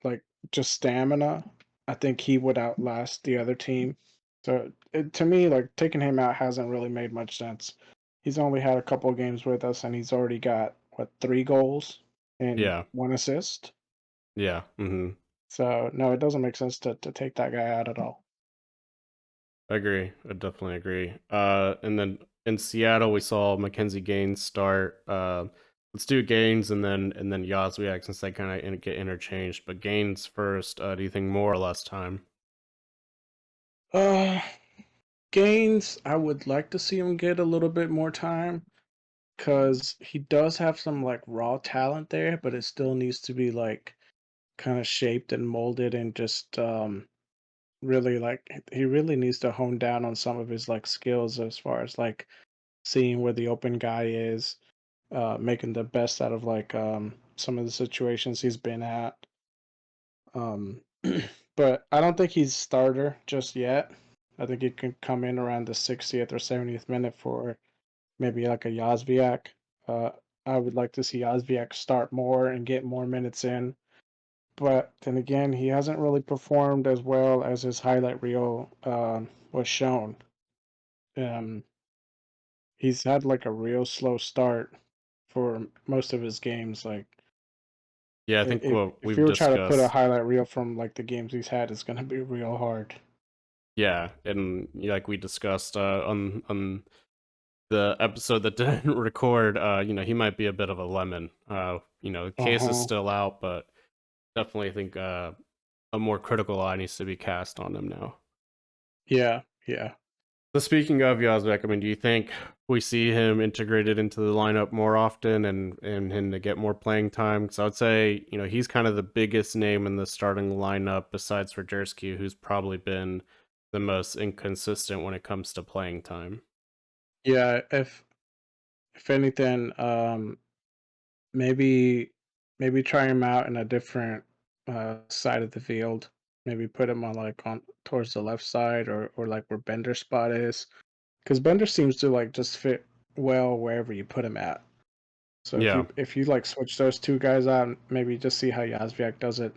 like just stamina, I think he would outlast the other team. So to me, like taking him out hasn't really made much sense. He's only had a couple of games with us, and he's already got what 3 goals and Yeah, 1 assist. yeah. So no, it doesn't make sense to take that guy out at all. I agree. I definitely agree. And then in Seattle, we saw Mackenzie Gaines start. Let's do Gaines and then Yazwiak since they kind of get interchanged. But Gaines first. Do you think more or less time? Uh, Gaines, I would like to see him get a little bit more time because he does have some like raw talent there, but it still needs to be like kind of shaped and molded and just really like he really needs to hone down on some of his like skills as far as like seeing where the open guy is, making the best out of like some of the situations he's been at. Um, but I don't think he's starter just yet. I think he can come in around the 60th or 70th minute for maybe like a Yazviak. Uh, I would like to see Yazviak start more and get more minutes in. But then again, he hasn't really performed as well as his highlight reel was shown. Um, he's had like a real slow start for most of his games. Like Yeah, I think if what if we've you were trying to put a discussed. highlight reel from like the games he's had, it's gonna be real hard. Yeah, and like we discussed on the episode that didn't record, he might be a bit of a lemon. The Uh case is huh. still out, but definitely think a more critical eye needs to be cast on him now. Yeah. Yeah. So speaking of Yazbek, I mean, do you think we see him integrated into the lineup more often and him to get more playing time? Because I would say, he's kind of the biggest name in the starting lineup besides Rajersky, who's probably been the most inconsistent when it comes to playing time. Yeah. If anything, maybe maybe try him out in a different side of the field. Maybe put him on towards the left side or like where Bender's spot is, because Bender seems to like just fit well wherever you put him at. So if Yeah. you like switch those two guys out, maybe just see how Yazviak does it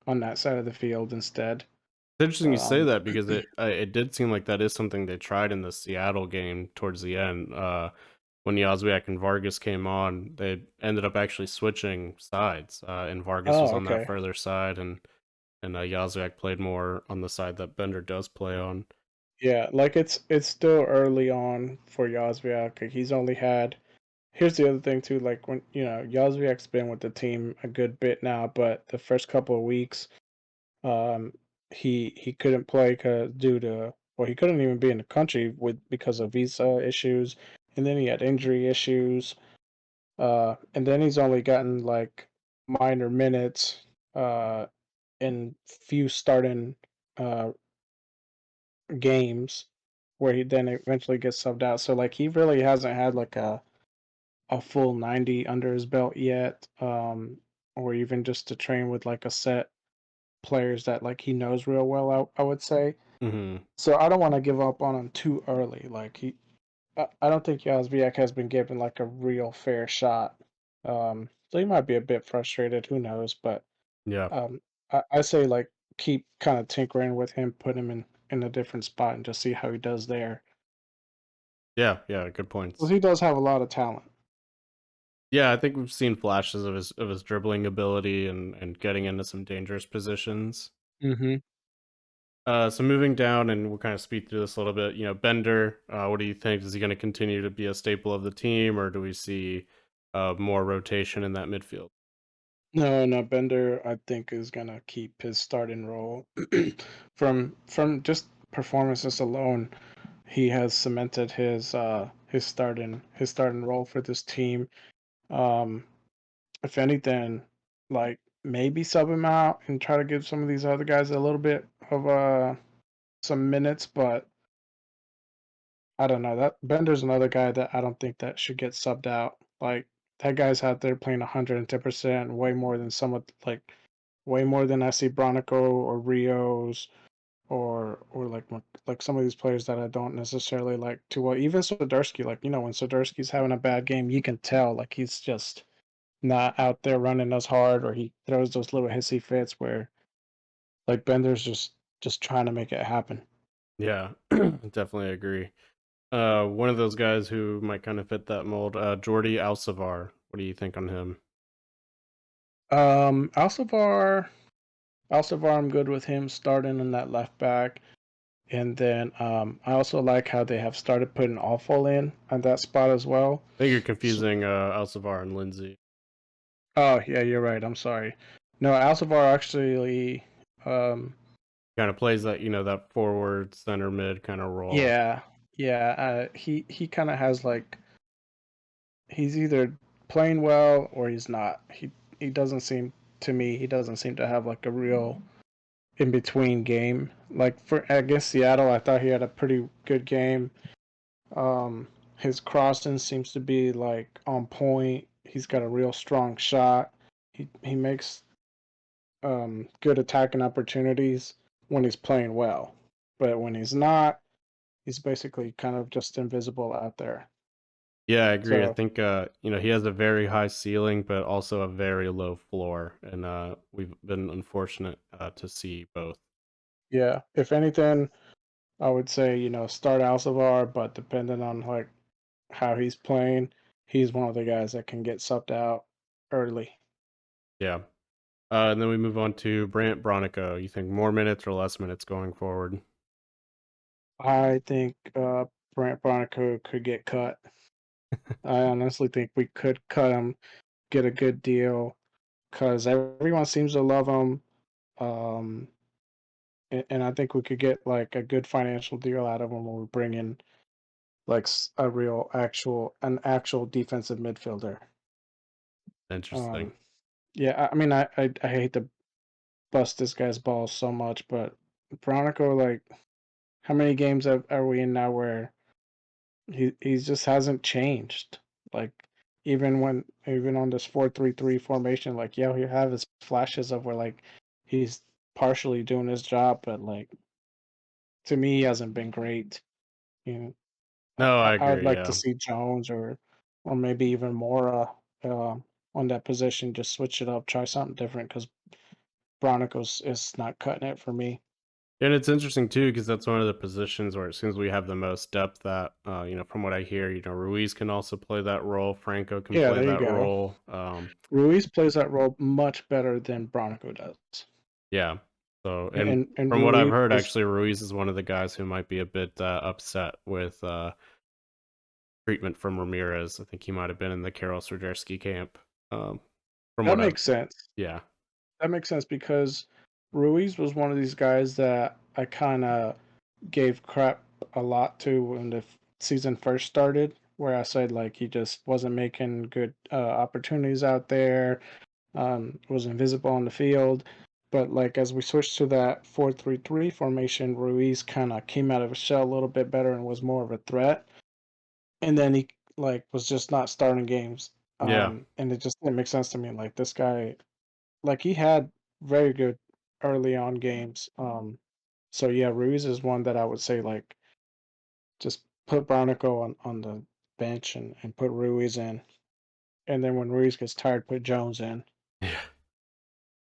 on that side of the field instead. It's interesting you say Um, that because it did seem like that is something they tried in the Seattle game towards the end. When Yazwiak and Vargas came on, they ended up actually switching sides, and Vargas was oh, on that okay. further side, and Yazwiak played more on the side that Bender does play on. Yeah, like it's still early on for Yazviak. Like, he's only had. Here's the other thing too. Like when Yazviak's been with the team a good bit now, but the first couple of weeks, um, he couldn't play cause due to well, he couldn't even be in the country because of visa issues, and then he had injury issues. And then he's only gotten like minor minutes, in few starting uh games where he then eventually gets subbed out. So like he really hasn't had like a full 90 under his belt yet, or even just to train with like a set players that like he knows real well. I would say. Hmm. So I don't want to give up on him too early. Like I don't think Yazviak has been given like a real fair shot. So he might be a bit frustrated. Who knows? But Yeah. um, I say like keep kind of tinkering with him, put him in a different spot, and just see how he does there. Yeah. Yeah. Good Because points. he does have a lot of talent. Yeah, I think we've seen flashes of his dribbling ability and getting into some dangerous positions. Hmm. So moving down, and we'll kind of speed through this a little bit. You know, Bender. What do you think? Is he going to continue to be a staple of the team, or do we see more rotation in that midfield? No, no, Bender, I think is gonna keep his starting role. From just performances alone, he has cemented his starting role for this team. Um, if anything, like maybe sub him out and try to give some of these other guys a little bit of some minutes, but I don't know. That Bender's another guy that I don't think that should get subbed out. Like that guy's out there playing 110%, way more than some of like way more than I see Bronico or Rios or like some of these players that I don't necessarily like too well. Even Soderski, like when Soderski's having a bad game, you can tell like he's just not out there running as hard, or he throws those little hissy fits where like Bender's just trying to make it happen. Yeah, definitely agree. One of those guys who might kind of fit that mold, Jordi Alcivar. What do you think on him? Um, Alcivar, Alcivar, I'm good with him starting in that left back. And then I also like how they have started putting Awful in on that spot as well. I think you're So, confusing Alcivar and Lindsay. oh yeah, you're right. I'm sorry. No, Alcivar actually, um, Kind of plays that that forward center mid kind of role. yeah, yeah. He kind of has like he's either playing well or he's not. He doesn't seem to me he doesn't seem to have like a real in between game. Like for against Seattle, I thought he had a pretty good game. His crossing seems to be like on point. He's got a real strong shot. He makes good attacking opportunities when he's playing well, but when he's not, he's basically kind of just invisible out there. Yeah, I agree. I So think he has a very high ceiling, but also a very low floor, and we've been unfortunate to see both. yeah, if anything, I would say start Alcivar, but depending on like how he's playing, he's one of the guys that can get subbed out early. Yeah. And then we move on to Brant Bronico. You think more minutes or less minutes going forward? I think Brant Bronico could get cut. I honestly think we could cut him, get a good deal, because everyone seems to love him. Um, and I think we could get like a good financial deal out of him when we bring in like a real an actual defensive midfielder. Interesting. Um, yeah, I mean, I hate to bust this guy's balls so much, but Bronico, like, how many games are we in now where he just hasn't changed? Like, even on this 4-3-3 formation, like, yeah, he'll have his flashes of where like he's partially doing his job, but like to me, he hasn't been great. You know, No, I I'd agree. like to Yeah. see Jones or maybe even Mora on that position. Just switch it up, try something different because Bronicos is not cutting it for me. And it's interesting too because that's one of the positions where it seems we have the most depth. That from what I hear, Ruiz can also play that role. Franco can Yeah, play there you that go. role. Ruiz plays that role much better than Bronico does, Yeah. So, and and from what I've Ruiz heard, was actually, Ruiz is one of the guys who might be a bit upset with treatment from Ramirez. I think he might have been in the Karol Swiderski camp. Um, from that what I've, makes sense. yeah, That makes sense because Ruiz was one of these guys that I kind of gave crap a lot to when the season first started, where I said like he just wasn't making good opportunities out there, was invisible on the field. But like as we switched to that 4-3-3 formation, Ruiz kind of came out of his shell a little bit better and was more of a threat. And then he like was just not starting games. yeah, And it just didn't make sense to me. Like this guy, like he had very good early on games. So yeah, Ruiz is one that I would say like just put Barnacle on the bench and put Ruiz in. And then when Ruiz gets tired, put Jones in. Yeah,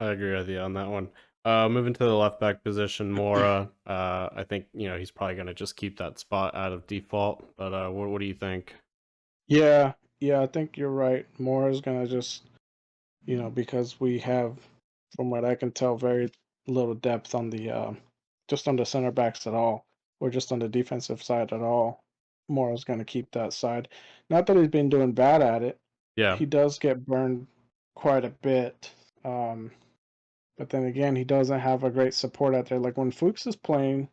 I agree with you on that one. Moving to the left back position, Mora. I think he's probably gonna just keep that spot out of default. But what do you think? Yeah, yeah, I think you're right. Moore is gonna just, because we have, from what I can tell, very little depth on the just on the center backs at all, or just on the defensive side at all. Moore is gonna keep that side. Not that he's been doing bad at it. Yeah, He does get burned quite a bit. Um, but then again, he doesn't have a great support out there. Like when Fuchs is playing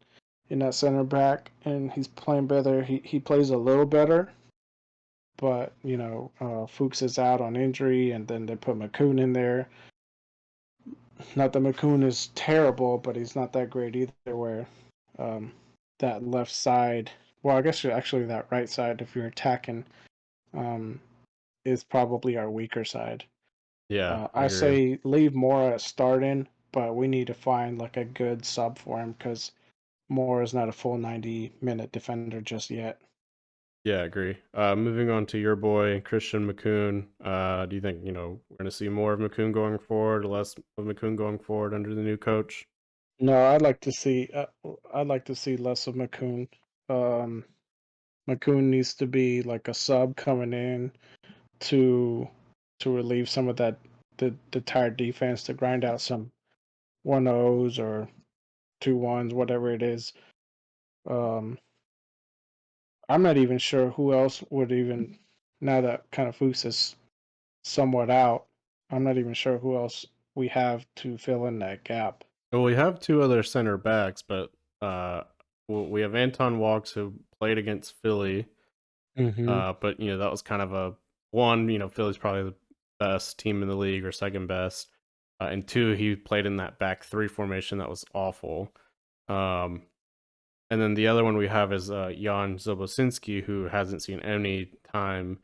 in that center back and he's playing better, he plays a little better, but Fuchs is out on injury, and then they put McCoon in there. Not that McCoon is terrible, but he's not that great either. Where um, that left side, well, I guess actually that right side, if you're attacking, um, is probably our weaker side. yeah, I I agree. say leave Mora starting, but we need to find like a good sub for him because Mora is not a full 90-minute defender just yet. Yeah, I agree. Moving on to your boy Christian McCoon. Do you think we're gonna see more of McCoon going forward, less of McCoon going forward under the new coach? No, I'd like to see less of McCoon. Um, McCoon needs to be like a sub coming in to relieve some of that the tired defense to grind out some 1-0s or 2-1s, whatever it is. Um, I'm not even sure who else would even, now that kind of Fuchs is somewhat out. I'm not even sure who else we have to fill in that gap. Well, we have two other center backs, but uh, we have Anton Walks who played against Philly. Mm-hmm. But that was kind of a one. Philly's probably the best team in the league or second best, and two, he played in that back three formation that was awful. Um, and then the other one we have is Jan Zobosinski, who hasn't seen any time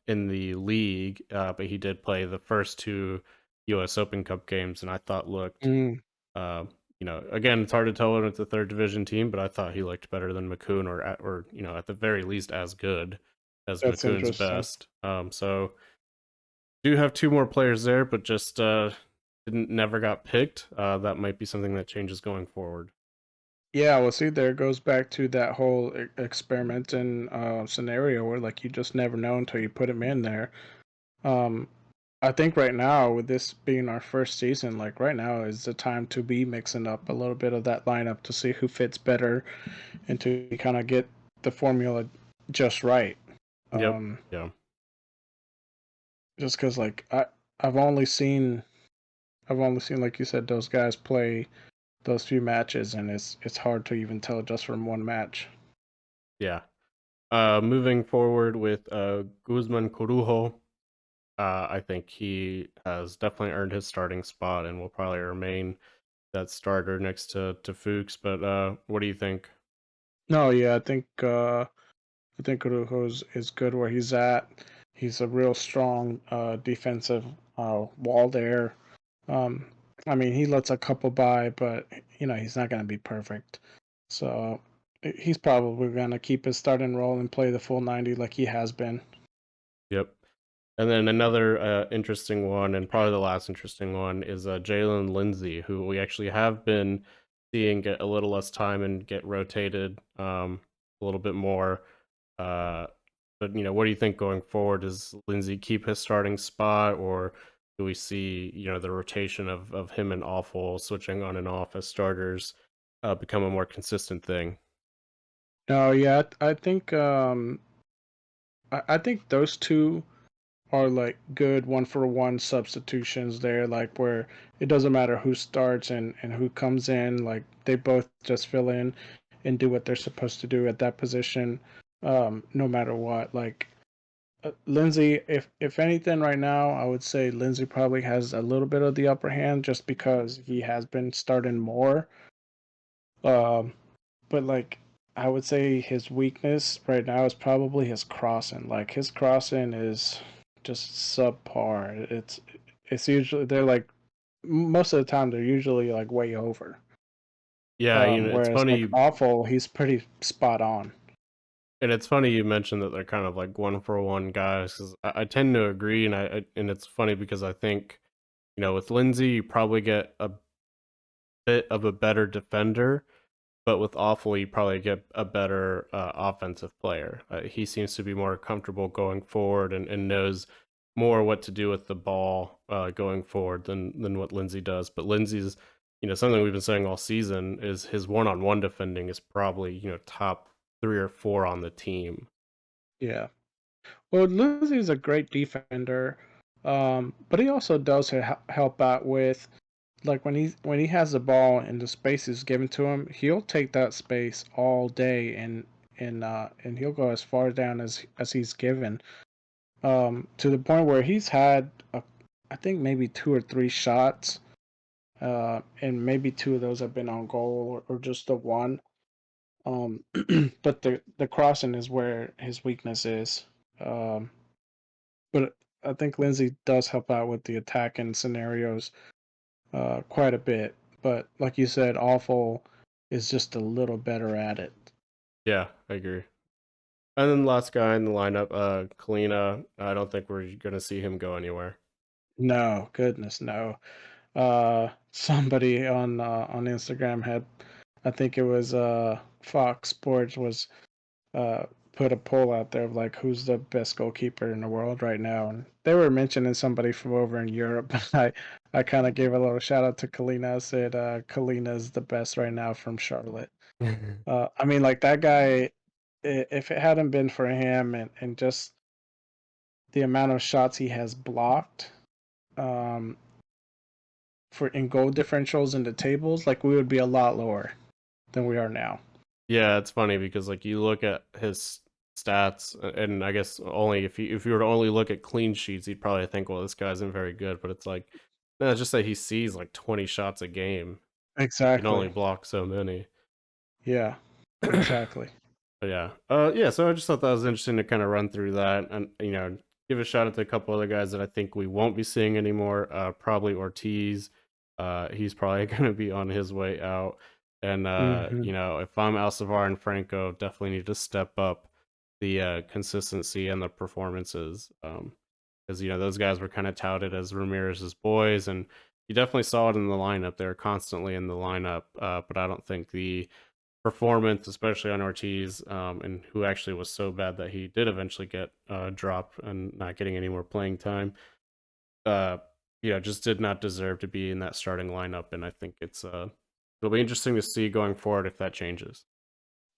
in the league, but he did play the first two U.S. Open Cup games, and I thought looked, Mm, uh, again, it's hard to tell when it's a third division team, but I thought he looked better than McCoon, or at the very least as good as that's McCoon's interesting. best. So do have two more players there, but just didn't never got picked. That might be something that changes going forward. Yeah, well, see, there goes back to that whole experimenting scenario where, like, you just never know until you put him in there. Um, I think right now, with this being our first season, like right now is the time to be mixing up a little bit of that lineup to see who fits better and to kind of get the formula just right. Yep. Um, Yeah. just because, like, I've only seen I've only seen, like you said, those guys play those few matches, and it's hard to even tell just from one match. Yeah. Moving forward with Guzman Corujo, I think he has definitely earned his starting spot and will probably remain that starter next to Fuchs. But what do you think? No, yeah, I think Urujo is good where he's at. He's a real strong defensive wall there. Um, I mean, he lets a couple by, but he's not going to be perfect. So he's probably going to keep his starting role and play the full 90 like he has been. Yep. And then another interesting one, and probably the last interesting one, is Jalen Lindsay, who we actually have been seeing get a little less time and get rotated a little bit more. Uh, but what do you think going forward? Does Lindsay keep his starting spot, or do we see the rotation of him and Awful switching on and off as starters become a more consistent thing? No, yeah, I think I think those two are like good one for one substitutions there, like where it doesn't matter who starts and who comes in, like they both just fill in and do what they're supposed to do at that position, no matter what. Like Lindsay, if anything, right now, I would say Lindsay probably has a little bit of the upper hand just because he has been starting more. Um, but like I would say his weakness right now is probably his crossing. Like his crossing is just subpar. It's usually they're like most of the time they're usually like way over. Yeah, it's Whereas like funny. Awful, he's pretty spot on. And it's funny you mentioned that they're kind of like one for one guys, 'cause I tend to agree, and and it's funny because I think, with Lindsey, you probably get a bit of a better defender, but with Awful, you probably get a better offensive player. He seems to be more comfortable going forward and knows more what to do with the ball going forward than what Lindsey does. But Lindsey's, something we've been saying all season is his one-on-one defending is probably, top 3 or 4 on the team. Yeah. Well, Lindsey's a great defender, but he also does help out with like when he has the ball and the space is given to him, he'll take that space all day and he'll go as far down as he's given. To the point where he's had I think maybe 2 or 3 shots, and maybe 2 of those have been on goal or just the one. Um, but the crossing is where his weakness is. Um, but I think Lindsey does help out with the attacking scenarios quite a bit. But like you said, Awful is just a little better at it. Yeah, I agree. And then last guy in the lineup, Kalina. I don't think we're gonna see him go anywhere. No, goodness, no. Somebody on Instagram had, I think it was Fox Sports was uh put a poll out there of like who's the best goalkeeper in the world right now, and they were mentioning somebody from over in Europe. I kind of gave a little shout out to Kalina. I said Kalina is the best right now from Charlotte. I mean, like that guy, if it hadn't been for him and just the amount of shots he has blocked, um, for in goal differentials in the tables, like we would be a lot lower than we are now. Yeah, it's funny because like you look at his stats, and I guess only if you were to only look at clean sheets, you'd probably think, well, this guy isn't very good. But it's like, no, it's just that he sees like 20 shots a game. He can only Exactly. block so many. Yeah. Exactly. But yeah, yeah. So I just thought that was interesting to kind of run through that, and give a shout out to a couple other guys that I think we won't be seeing anymore. Probably Ortiz. He's probably going to be on his way out. And Hmm. if I'm Alcivar and Franco, definitely need to step up the consistency and the performances. Because those guys were kind of touted as Ramirez's boys, and you definitely saw it in the lineup. They're constantly in the lineup, but I don't think the performance, especially on Ortiz, and who actually was so bad that he did eventually get dropped and not getting any more playing time. Uh, just did not deserve to be in that starting lineup, and I think it'll be interesting to see going forward if that changes.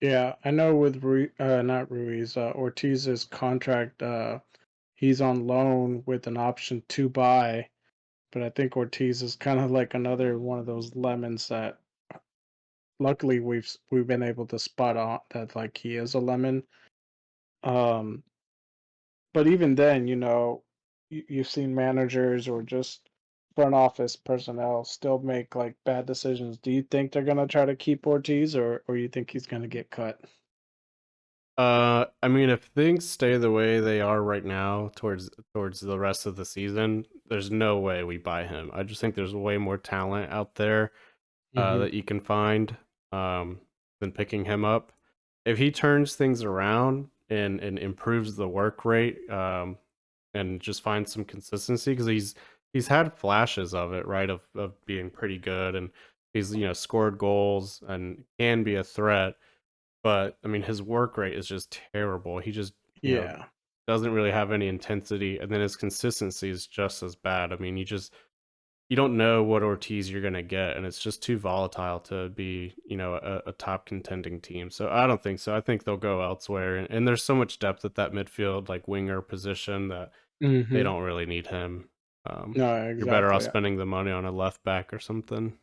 Yeah, I know with not Ruiz, Ortiz's contract, he's on loan with an option to buy, but I think Ortiz is kind of like another one of those lemons that luckily we've been able to spot on that like he is a lemon. Um, but even then, you've seen managers or just front office personnel still make like bad decisions. Do you think they're gonna try to keep Ortiz, or you think he's gonna get cut? I mean, if things stay the way they are right now towards the rest of the season, there's no way we buy him. I just think there's way more talent out there Hmm. that you can find um, than picking him up. If he turns things around and improves the work rate, and just finds some consistency, because he's had flashes of it, right, of being pretty good, and he's scored goals and can be a threat. But I mean, his work rate is just terrible. He just Yeah. doesn't really have any intensity, and then his consistency is just as bad. I mean, you don't know what Ortiz you're gonna get, and it's just too volatile to be, a top contending team. So I don't think so. I think they'll go elsewhere, and there's so much depth at that midfield, like winger position, that they Hmm. don't really need him. No, You're better off exactly. spending the money on a left back or something.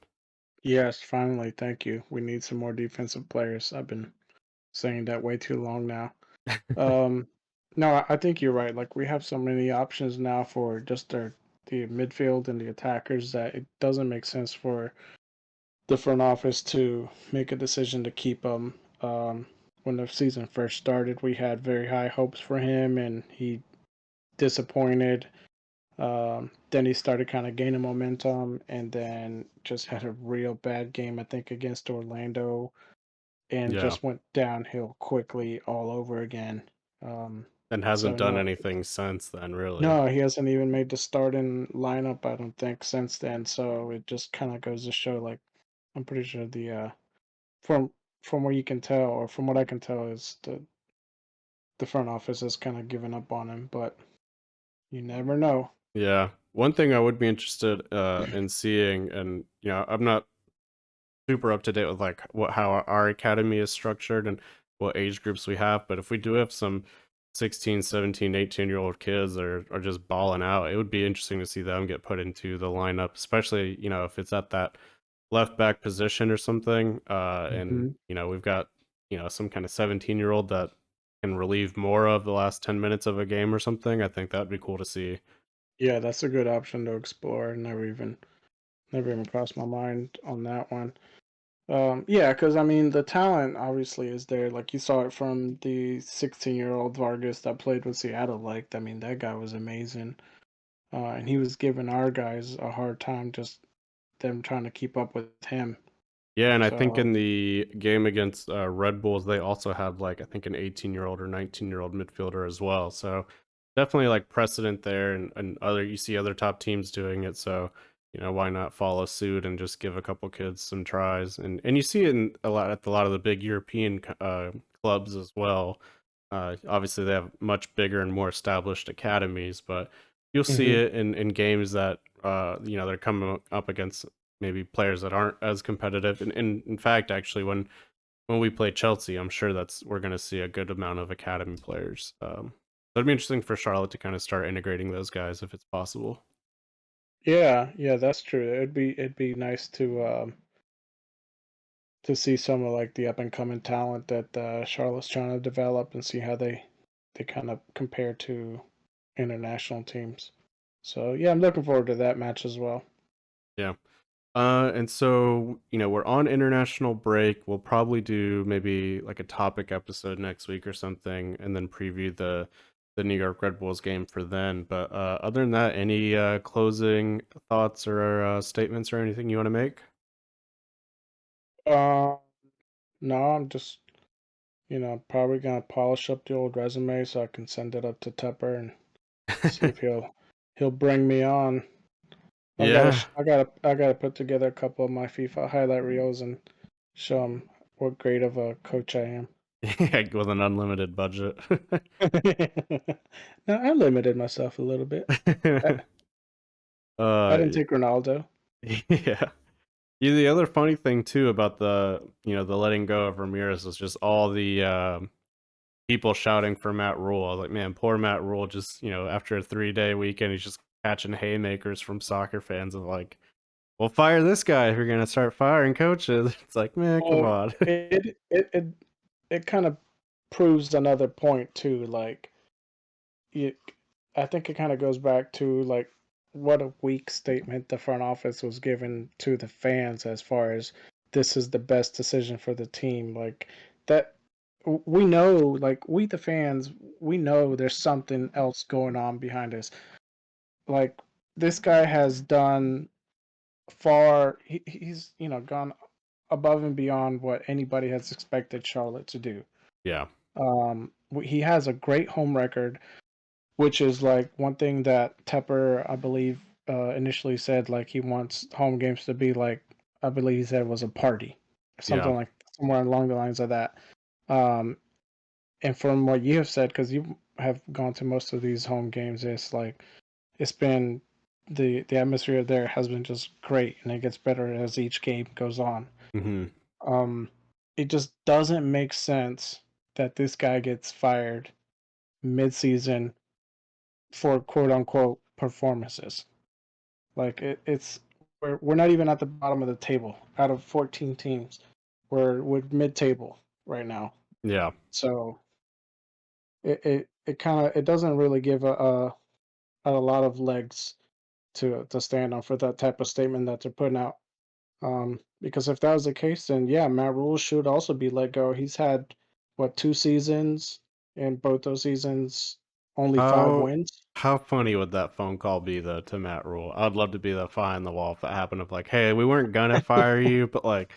Yes, finally, thank you. We need some more defensive players. I've been saying that way too long now. Um, no, I think you're right. Like we have so many options now for just the midfield and the attackers that it doesn't make sense for the front office to make a decision to keep him. When the season first started, we had very high hopes for him, and he disappointed. Then he started kind of gaining momentum, and then just had a real bad game, I think, against Orlando, and Yeah, just went downhill quickly all over again. Um, and so hasn't done no, anything since then, really. no, he hasn't even made the starting lineup, I don't think, since then. So it just kind of goes to show, like, I'm pretty sure from from what you can tell, or from what I can tell, is the front office has kind of given up on him. But you never know. Yeah. One thing I would be interested in seeing, and I'm not super up to date with like what how our academy is structured and what age groups we have, but if we do have some 16, 17, 18-year-old kids that are just balling out, it would be interesting to see them get put into the lineup, especially, if it's at that left back position or something. And Hmm. we've got, some kind of 17-year-old that can relieve more of the last 10 minutes of a game or something. I think that'd be cool to see. Yeah, that's a good option to explore. Never even crossed my mind on that one. Yeah, because I mean, the talent obviously is there. Like you saw it from the 16-year-old Vargas that played with Seattle. Like, I mean, that guy was amazing. And he was giving our guys a hard time, just them trying to keep up with him. Yeah, and I think So, in the game against Red Bulls, they also had like I think an 18-year-old or 19-year-old midfielder as well. So definitely like precedent there, and other you see other top teams doing it. So why not follow suit and just give a couple kids some tries? And you see it in a lot of the big European clubs as well. Obviously, they have much bigger and more established academies, but you'll see hmm. it in games that they're coming up against maybe players that aren't as competitive. And in fact, actually, when we play Chelsea, I'm sure we're going to see a good amount of academy players. So it'd be interesting for Charlotte to kind of start integrating those guys if it's possible. Yeah, yeah, that's true. It'd be nice to see some of like the up and coming talent that Charlotte's trying to develop and see how they kind of compare to international teams. So yeah, I'm looking forward to that match as well. Yeah. And so, we're on international break. We'll probably do maybe like a topic episode next week or something, and then preview the New York Red Bulls game for then. But other than that, any closing thoughts or statements or anything you want to make? Uh, no, I'm just probably gonna polish up the old resume so I can send it up to Tepper and see if he'll bring me on. Yeah. I gotta put together a couple of my FIFA highlight reels and show him what great of a coach I am. Yeah, with an unlimited budget. No, I limited myself a little bit. I uh, didn't take Ronaldo. yeah. Yeah, the other funny thing too about the letting go of Ramirez was just all the people shouting for Matt Rule. I was like, man, poor Matt Rule. Just after a 3-day weekend, he's just catching haymakers from soccer fans. And like, well, fire this guy if you're gonna start firing coaches. It's like, man, come Well, on. it kind of proves another point too. Like, you, I think it kind of goes back to like what a weak statement the front office was given to the fans as far as this is the best decision for the team. Like that, we know, like we the fans, we know there's something else going on behind us. Like this guy has done far. He's gone above and beyond what anybody has expected Charlotte to do. Yeah. He has a great home record, which is like one thing that Tepper, I believe, initially said like he wants home games to be like, I believe he said, was a party, Yeah. something like somewhere along the lines of that. Um, and from what you have said, because you have gone to most of these home games, it's like it's been the atmosphere there has been just great, and it gets better as each game goes on. Hmm. Um, it just doesn't make sense that this guy gets fired mid-season for quote unquote performances. Like it's we're not even at the bottom of the table out of 14 teams. We're mid-table right now. Yeah. So it kind of it doesn't really give a lot of legs to stand on for that type of statement that they're putting out. Because if that was the case, then yeah, Matt Rule should also be let go. He's had what 2 seasons, and both those seasons only 5 How wins. how funny would that phone call be though to Matt Rule? I'd love to be the fly on the wall if that happened. Of like, hey, we weren't gonna fire you, but like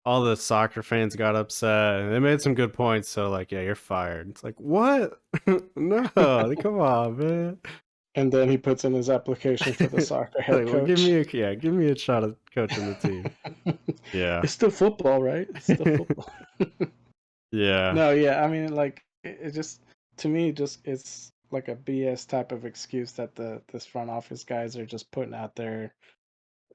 all the soccer fans got upset and they made some good points. So like, yeah, you're fired. It's like, what? No, come on, man. And then he puts in his application for the soccer head Like, well, coach. give me a shot at coaching the team. Yeah, It's still football, right? It's still football. yeah, No, yeah, I mean, like it just to me, just it's like a BS type of excuse that the this front office guys are just putting out there.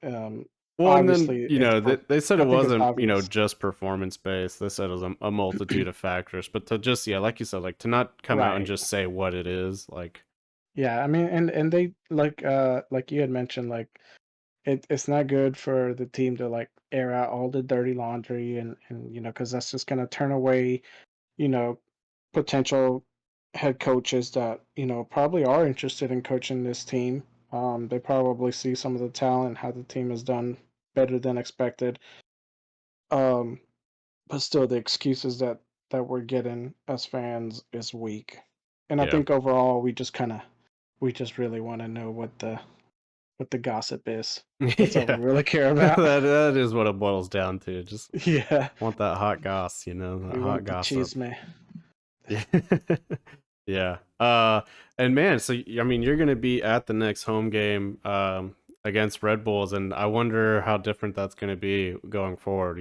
Um, Well, and then Obviously, it's they said I it think it's wasn't obvious. just performance based. They said it was a multitude of factors, but to just like you said, like to not come out and Right. just say what it is, like Yeah, I mean, and they like you had mentioned, like it's not good for the team to like air out all the dirty laundry and because that's just gonna turn away you know potential head coaches that probably are interested in coaching this team. They probably see some of the talent, how the team has done better than expected. Um, but still, the excuses that we're getting as fans is weak. And I yeah. think overall, we just really want to know what the gossip is. That's all we Yeah. really care that about. that is what it boils down to. Just Yeah, want that hot goss, that we hot want the gossip. chisme. Yeah. Yeah. And man, so I mean, you're gonna be at the next home game against Red Bulls, and I wonder how different that's gonna be going forward,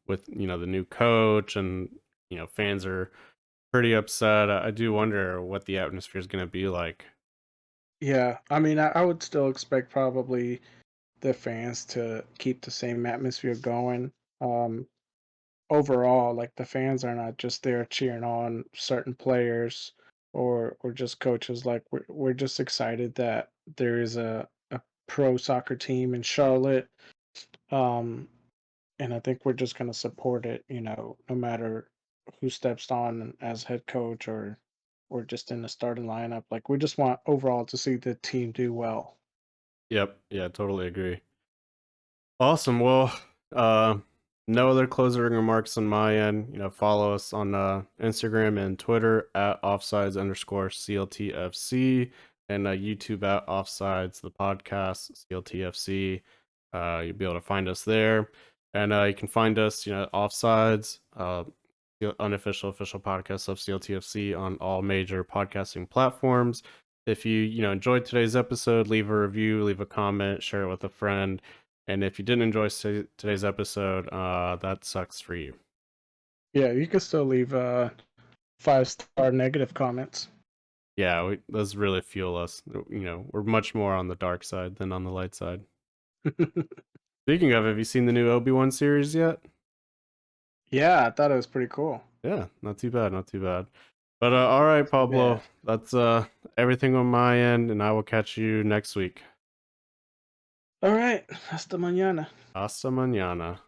with the new coach and fans are pretty upset. I do wonder what the atmosphere is gonna be like. Yeah, I mean, I would still expect probably the fans to keep the same atmosphere going. Um, Overall, like the fans are not just there cheering on certain players or just coaches. Like we're just excited that there is a pro soccer team in Charlotte. Um, and I think we're just gonna support it, no matter who steps on as head coach or just in the starting lineup. Like we just want overall to see the team do well. Yep. Yeah, totally agree. Awesome. Well, no other closing remarks on my end. Follow us on Instagram and Twitter at offsides_CLTFC and YouTube at offsides the podcast CLTFC. You'll be able to find us there, and you can find us, offsides, the unofficial official podcast of CLTFC on all major podcasting platforms. If you enjoyed today's episode, leave a review, leave a comment, share it with a friend. And if you didn't enjoy today's episode, that sucks for you. Yeah, you can still leave 5-star negative comments. Yeah, those really fuel us. We're much more on the dark side than on the light side. Speaking of, have you seen the new Obi-Wan series yet? Yeah, I thought it was pretty cool. Yeah, not too bad, not too bad. But all right, Yeah. Pablo, that's everything on my end, and I will catch you next week. All right. Hasta mañana. Hasta mañana.